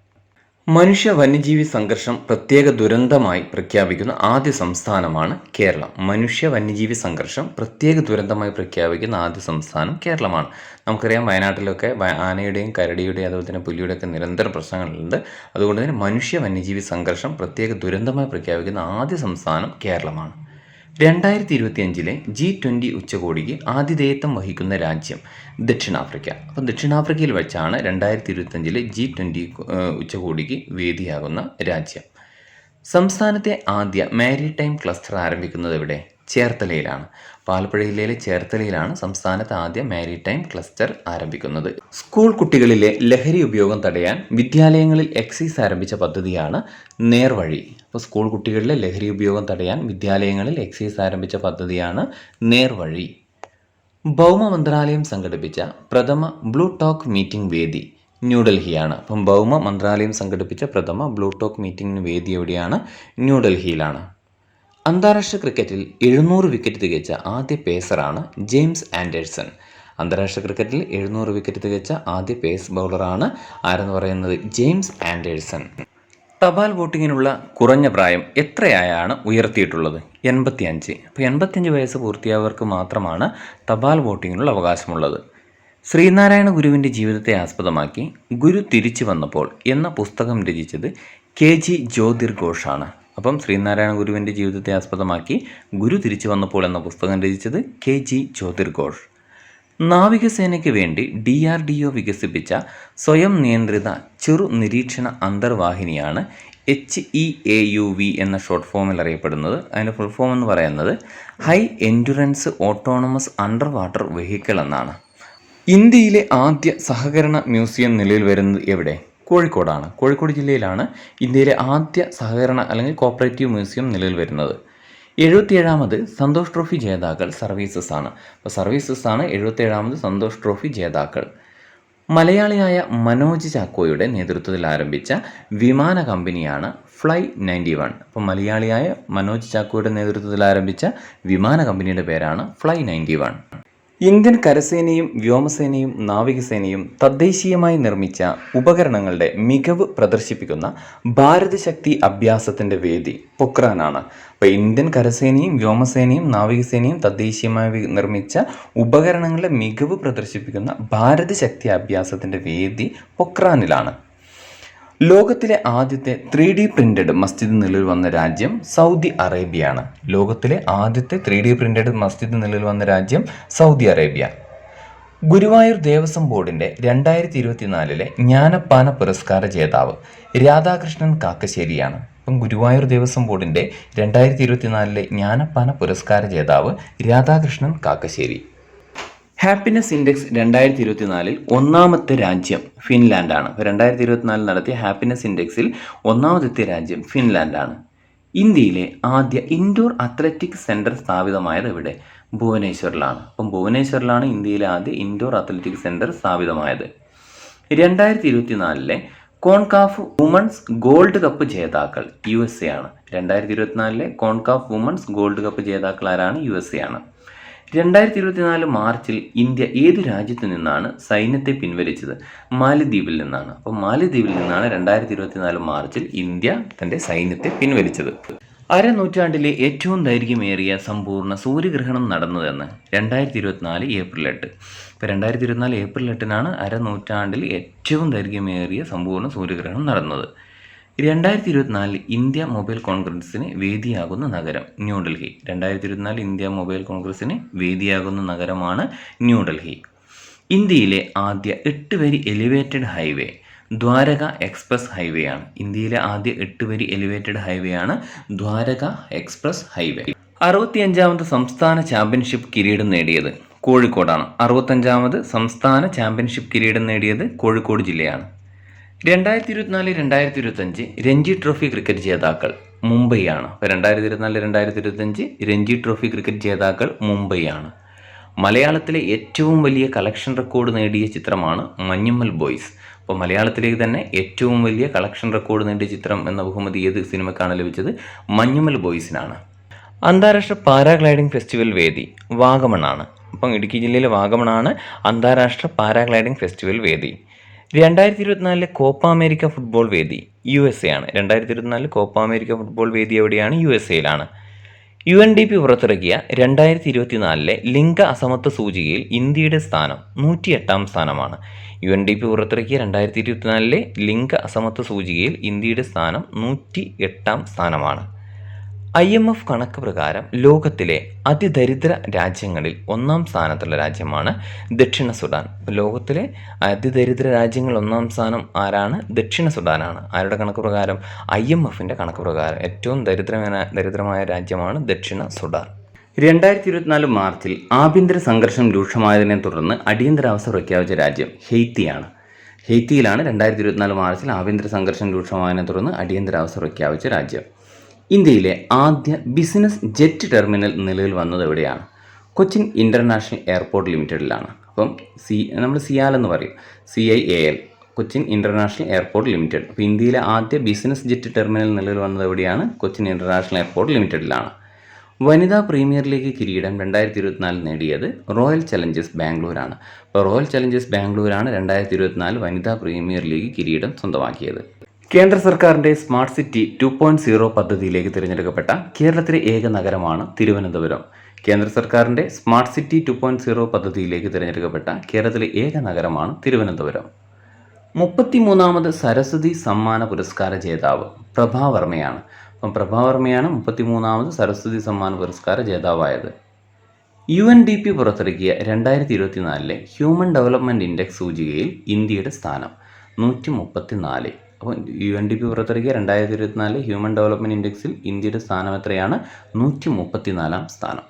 മനുഷ്യ വന്യജീവി സംഘർഷം പ്രത്യേക ദുരന്തമായി പ്രഖ്യാപിക്കുന്ന ആദ്യ സംസ്ഥാനമാണ് കേരളം. മനുഷ്യ വന്യജീവി സംഘർഷം പ്രത്യേക ദുരന്തമായി പ്രഖ്യാപിക്കുന്ന ആദ്യ സംസ്ഥാനം കേരളമാണ്. നമുക്കറിയാം, വയനാട്ടിലൊക്കെ ആനയുടെയും കരടിയുടെയും അതുപോലെ തന്നെ പുലിയുടെയൊക്കെ നിരന്തര പ്രശ്നങ്ങളുണ്ട്. അതുകൊണ്ട് തന്നെ മനുഷ്യ വന്യജീവി സംഘർഷം പ്രത്യേക ദുരന്തമായി പ്രഖ്യാപിക്കുന്ന ആദ്യ സംസ്ഥാനം കേരളമാണ്. 2025 G20 ഉച്ചകോടിക്ക് ആതിഥേയത്വം വഹിക്കുന്ന രാജ്യം ദക്ഷിണാഫ്രിക്ക. അപ്പം ദക്ഷിണാഫ്രിക്കയിൽ വെച്ചാണ് 2025 G20 ഉച്ചകോടിക്ക് വേദിയാകുന്ന രാജ്യം. സംസ്ഥാനത്തെ ആദ്യ മാരിടൈം ക്ലസ്റ്റർ ആരംഭിക്കുന്നത് എവിടെ? ചേർത്തലയിലാണ്. ആലപ്പുഴ ജില്ലയിലെ ചേർത്തലയിലാണ് സംസ്ഥാനത്ത് ആദ്യ മാരിടൈം ക്ലസ്റ്റർ ആരംഭിക്കുന്നത്. സ്കൂൾ കുട്ടികളിലെ ലഹരി ഉപയോഗം തടയാൻ വിദ്യാലയങ്ങളിൽ എക്സൈസ് ആരംഭിച്ച പദ്ധതിയാണ് നേർവഴി. അപ്പോൾ സ്കൂൾ കുട്ടികളിലെ ലഹരി ഉപയോഗം തടയാൻ വിദ്യാലയങ്ങളിൽ എക്സൈസ് ആരംഭിച്ച പദ്ധതിയാണ് നേർവഴി. ഭൗമ മന്ത്രാലയം സംഘടിപ്പിച്ച പ്രഥമ ബ്ലൂ ടോക്ക് മീറ്റിംഗ് വേദി ന്യൂഡൽഹിയാണ്. അപ്പം ഭൗമ മന്ത്രാലയം സംഘടിപ്പിച്ച പ്രഥമ ബ്ലൂ ടോക്ക് മീറ്റിംഗിന് വേദി എവിടെയാണ്? ന്യൂഡൽഹിയിലാണ്. അന്താരാഷ്ട്ര ക്രിക്കറ്റിൽ 700 വിക്കറ്റ് തികച്ച ആദ്യ പേസറാണ് ജെയിംസ് ആൻഡേഴ്സൺ. അന്താരാഷ്ട്ര ക്രിക്കറ്റിൽ 700 വിക്കറ്റ് തികച്ച ആദ്യ പേസ് ബൗളറാണ് ആരെന്ന് പറയുന്നത്? James Anderson. തപാൽ വോട്ടിങ്ങിനുള്ള കുറഞ്ഞ പ്രായം എത്രയായാണ് ഉയർത്തിയിട്ടുള്ളത്? 85. അപ്പോൾ 85 വയസ്സ് പൂർത്തിയായവർക്ക് മാത്രമാണ് തപാൽ വോട്ടിങ്ങിനുള്ള അവകാശമുള്ളത്. ശ്രീനാരായണ ഗുരുവിൻ്റെ ജീവിതത്തെ ആസ്പദമാക്കി ഗുരു തിരിച്ചു വന്നപ്പോൾ എന്ന പുസ്തകം രചിച്ചത് KG ജ്യോതിർ ഘോഷാണ്. അപ്പം ശ്രീനാരായണ ഗുരുവിൻ്റെ ജീവിതത്തെ ആസ്പദമാക്കി ഗുരു തിരിച്ചു വന്നപ്പോൾ എന്ന പുസ്തകം രചിച്ചത് KG ജ്യോതിർ ഘോഷ്. നാവികസേനയ്ക്ക് വേണ്ടി DRDO വികസിപ്പിച്ച സ്വയം നിയന്ത്രിത ചെറു നിരീക്ഷണ അന്തർവാഹിനിയാണ് HEAUV എന്ന ഷോർട്ട് ഫോമിൽ അറിയപ്പെടുന്നത്. അതിൻ്റെ ഫുൾ ഫോം എന്ന് പറയുന്നത് high endurance autonomous under water vehicle എന്നാണ്. ഇന്ത്യയിലെ ആദ്യ സഹകരണ മ്യൂസിയം നിലവിൽ വരുന്നത് എവിടെ? കോഴിക്കോടാണ്. കോഴിക്കോട് ജില്ലയിലാണ് ഇന്ത്യയിലെ ആദ്യ സഹകരണ അല്ലെങ്കിൽ കോപ്പറേറ്റീവ് മ്യൂസിയം നിലവിൽ വരുന്നത്. 77ാമത് സന്തോഷ് ട്രോഫി ജേതാക്കൾ സർവീസസ് ആണ്. അപ്പോൾ സർവീസസ് ആണ് 77ാമത് സന്തോഷ് ട്രോഫി ജേതാക്കൾ. മലയാളിയായ മനോജ് ചാക്കോയുടെ നേതൃത്വത്തിൽ ആരംഭിച്ച വിമാന കമ്പനിയാണ് ഫ്ലൈ 91. അപ്പോൾ മലയാളിയായ മനോജ് ചാക്കോയുടെ നേതൃത്വത്തിൽ ആരംഭിച്ച വിമാന കമ്പനിയുടെ പേരാണ് ഫ്ലൈ 91. ഇന്ത്യൻ കരസേനയും വ്യോമസേനയും നാവികസേനയും തദ്ദേശീയമായി നിർമ്മിച്ച ഉപകരണങ്ങളുടെ മികവ് പ്രദർശിപ്പിക്കുന്ന ഭാരത് ശക്തി അഭ്യാസത്തിൻ്റെ വേദി പൊക്രാനാണ്. അപ്പോൾ ഇന്ത്യൻ കരസേനയും വ്യോമസേനയും നാവികസേനയും തദ്ദേശീയമായി നിർമ്മിച്ച ഉപകരണങ്ങളുടെ മികവ് പ്രദർശിപ്പിക്കുന്ന ഭാരത് ശക്തി അഭ്യാസത്തിൻ്റെ വേദി പൊക്രാനിലാണ്. ലോകത്തിലെ ആദ്യത്തെ 3D പ്രിന്റഡ് മസ്ജിദ് നിലവിൽ വന്ന രാജ്യം സൗദി അറേബ്യയാണ്. ലോകത്തിലെ ആദ്യത്തെ 3D പ്രിന്റഡ് മസ്ജിദ് നിലവിൽ വന്ന രാജ്യം സൗദി അറേബ്യ. ഗുരുവായൂർ ദേവസ്വം ബോർഡിൻ്റെ 2024 ജ്ഞാനപ്പാന പുരസ്കാര ജേതാവ് രാധാകൃഷ്ണൻ കാക്കശ്ശേരിയാണ്. അപ്പം ഗുരുവായൂർ ദേവസ്വം ബോർഡിൻ്റെ 2024 ജ്ഞാനപ്പാന പുരസ്കാര ജേതാവ് രാധാകൃഷ്ണൻ കാക്കശ്ശേരി. ഹാപ്പിനെസ് ഇൻഡെക്സ് 2024 ഒന്നാമത്തെ രാജ്യം ഫിൻലാൻഡാണ്. അപ്പോൾ 2024 നടത്തിയ ഹാപ്പിനെസ് ഇൻഡെക്സിൽ ഒന്നാമതെത്തിയ രാജ്യം ഫിൻലാൻഡാണ്. ഇന്ത്യയിലെ ആദ്യ ഇൻഡോർ അത്ലറ്റിക് സെൻറ്റർ സ്ഥാപിതമായത് എവിടെ? ഭുവനേശ്വറിലാണ്. അപ്പം ഭുവനേശ്വറിലാണ് ഇന്ത്യയിലെ ആദ്യ ഇൻഡോർ അത്ലറ്റിക് സെൻറ്റർ സ്ഥാപിതമായത്. 2024 കോൺകാഫ് വുമൺസ് ഗോൾഡ് കപ്പ് ജേതാക്കൾ USA ആണ്. 2024 കോൺകാഫ് വുമൺസ് ഗോൾഡ് കപ്പ് ജേതാക്കൾ ആരാണ്? USA ആണ്. 2024 മാർച്ചിൽ ഇന്ത്യ ഏത് രാജ്യത്തു നിന്നാണ് സൈന്യത്തെ പിൻവലിച്ചത്? മാലിദ്വീപിൽ നിന്നാണ്. അപ്പോൾ മാലിദ്വീപിൽ നിന്നാണ് 2024 മാർച്ചിൽ ഇന്ത്യ തൻ്റെ സൈന്യത്തെ പിൻവലിച്ചത്. അരനൂറ്റാണ്ടിലെ ഏറ്റവും ദൈർഘ്യമേറിയ സമ്പൂർണ്ണ സൂര്യഗ്രഹണം നടന്നതെന്ന് 2024 ഏപ്രിൽ 8. ഇപ്പോൾ 2024 ഏപ്രിൽ 8 അരനൂറ്റാണ്ടിൽ ഏറ്റവും ദൈർഘ്യമേറിയ സമ്പൂർണ്ണ സൂര്യഗ്രഹണം നടന്നത്. 2024 ഇന്ത്യ മൊബൈൽ കോൺഗ്രസിന് വേദിയാകുന്ന നഗരം ന്യൂഡൽഹി. 2024 ഇന്ത്യ മൊബൈൽ കോൺഗ്രസിന് വേദിയാകുന്ന നഗരമാണ് ന്യൂഡൽഹി. ഇന്ത്യയിലെ ആദ്യ 8 വരി elevated highway Dwarka express highway ആണ്. ഇന്ത്യയിലെ ആദ്യ 8 വരി എലിവേറ്റഡ് ഹൈവേ ആണ് ദ്വാരക എക്സ്പ്രസ് ഹൈവേ. 65ാമത് സംസ്ഥാന ചാമ്പ്യൻഷിപ്പ് കിരീടം നേടിയത് കോഴിക്കോടാണ്. 65ാമത് സംസ്ഥാന ചാമ്പ്യൻഷിപ്പ് കിരീടം നേടിയത് കോഴിക്കോട് ജില്ലയാണ്. 2024-2025 രഞ്ജി ട്രോഫി ക്രിക്കറ്റ് ജേതാക്കൾ മുംബൈയാണ്. 2024-2025 രഞ്ജി ട്രോഫി ക്രിക്കറ്റ് ജേതാക്കൾ മുംബൈയാണ്. മലയാളത്തിലെ ഏറ്റവും വലിയ കളക്ഷൻ റെക്കോർഡ് നേടിയ ചിത്രമാണ് മഞ്ഞുമ്മൽ ബോയ്സ്. അപ്പോൾ മലയാളത്തിലേക്ക് തന്നെ ഏറ്റവും വലിയ കളക്ഷൻ റെക്കോർഡ് നേടിയ ചിത്രം എന്ന ബഹുമതി ഏത് സിനിമക്കാണ് ലഭിച്ചത്? മഞ്ഞുമ്മൽ ബോയ്സിനാണ്. അന്താരാഷ്ട്ര പാരാഗ്ലൈഡിംഗ് ഫെസ്റ്റിവൽ വേദി വാഗമണ്ണാണ്. അപ്പം ഇടുക്കി ജില്ലയിലെ വാഗമണ്ണാണ് അന്താരാഷ്ട്ര പാരാഗ്ലൈഡിംഗ് ഫെസ്റ്റിവൽ വേദി. 2024 കോപ്പ അമേരിക്ക ഫുട്ബോൾ വേദി USA ആണ്. 2024 കോപ്പ അമേരിക്ക ഫുട്ബോൾ വേദി എവിടെയാണ്? USAയിലാണ്. UNDP പുറത്തിറക്കിയ 2024 ലിംഗ അസമത്വ സൂചികയിൽ ഇന്ത്യയുടെ സ്ഥാനം 108ാം സ്ഥാനമാണ്. UNDP പുറത്തിറക്കിയ 2024 ലിംഗ അസമത്വ സൂചികയിൽ ഇന്ത്യയുടെ സ്ഥാനം 108ാം സ്ഥാനമാണ്. IMF കണക്ക് പ്രകാരം ലോകത്തിലെ അതിദരിദ്ര രാജ്യങ്ങളിൽ 1ാം സ്ഥാനത്തുള്ള രാജ്യമാണ് ദക്ഷിണ സുഡാൻ. ലോകത്തിലെ അതിദരിദ്ര രാജ്യങ്ങൾ 1ാം സ്ഥാനം ആരാണ്? ദക്ഷിണ സുഡാനാണ്. ആരുടെ കണക്ക് പ്രകാരം? IMFൻ്റെ കണക്ക് പ്രകാരം ഏറ്റവും ദരിദ്രമായ രാജ്യമാണ് ദക്ഷിണ സുഡാൻ. 2024 മാർച്ചിൽ ആഭ്യന്തര സംഘർഷം രൂക്ഷമായതിനെ തുടർന്ന് അടിയന്തരാവസ്ഥ പ്രഖ്യാപിച്ച രാജ്യം ഹെയ്ത്തിയാണ്. ഹെയ്ത്തിയിലാണ് 2024 മാർച്ചിൽ ആഭ്യന്തര സംഘർഷം രൂക്ഷമായതിനെ തുടർന്ന് അടിയന്തരാവസ്ഥ പ്രഖ്യാപിച്ച രാജ്യം. ഇന്ത്യയിലെ ആദ്യ ബിസിനസ് ജെറ്റ് ടെർമിനൽ നിലവിൽ വന്നത് എവിടെയാണ്? കൊച്ചിൻ ഇൻ്റർനാഷണൽ എയർപോർട്ട് ലിമിറ്റഡിലാണ്. അപ്പം നമ്മൾ സിയാൽ എന്ന് പറയും, CIAL, Cochin international airport limited. അപ്പോൾ ഇന്ത്യയിലെ ആദ്യ ബിസിനസ് ജെറ്റ് ടെർമിനൽ നിലവിൽ വന്നത് എവിടെയാണ്? കൊച്ചിൻ ഇൻ്റർനാഷണൽ എയർപോർട്ട് ലിമിറ്റഡിലാണ്. വനിതാ പ്രീമിയർ ലീഗ് കിരീടം 2024 നേടിയത് റോയൽ ചലഞ്ചേഴ്സ് ബാംഗ്ലൂരാണ്. അപ്പോൾ റോയൽ ചലഞ്ചേഴ്സ് ബാംഗ്ലൂരാണ് 2024 വനിതാ പ്രീമിയർ ലീഗ് കിരീടം സ്വന്തമാക്കിയത്. കേന്ദ്ര സർക്കാരിൻ്റെ സ്മാർട്ട് സിറ്റി 2.0 പദ്ധതിയിലേക്ക് തിരഞ്ഞെടുക്കപ്പെട്ട കേരളത്തിലെ ഏക നഗരമാണ് തിരുവനന്തപുരം. കേന്ദ്ര സർക്കാരിൻ്റെ സ്മാർട്ട് സിറ്റി 2.0 പദ്ധതിയിലേക്ക് തിരഞ്ഞെടുക്കപ്പെട്ട കേരളത്തിലെ ഏക നഗരമാണ് തിരുവനന്തപുരം. 33ാമത് സരസ്വതി സമ്മാന പുരസ്കാര ജേതാവ് പ്രഭാവർമ്മയാണ്. അപ്പം പ്രഭാവർമ്മയാണ് 33ാമത് സരസ്വതി സമ്മാന പുരസ്കാര ജേതാവായത്. UNDP പുറത്തിറക്കിയ 2024 ഹ്യൂമൻ ഡെവലപ്മെൻറ്റ് ഇൻഡെക്സ് സൂചികയിൽ ഇന്ത്യയുടെ സ്ഥാനം 134. അപ്പോൾ UNDP പുറത്തിറക്കിയ 2024 ഹ്യൂമൻ ഡെവലപ്മെൻറ്റ് ഇൻഡെക്സിൽ ഇന്ത്യയുടെ സ്ഥാനം എത്രയാണ്? 134ാം സ്ഥാനം.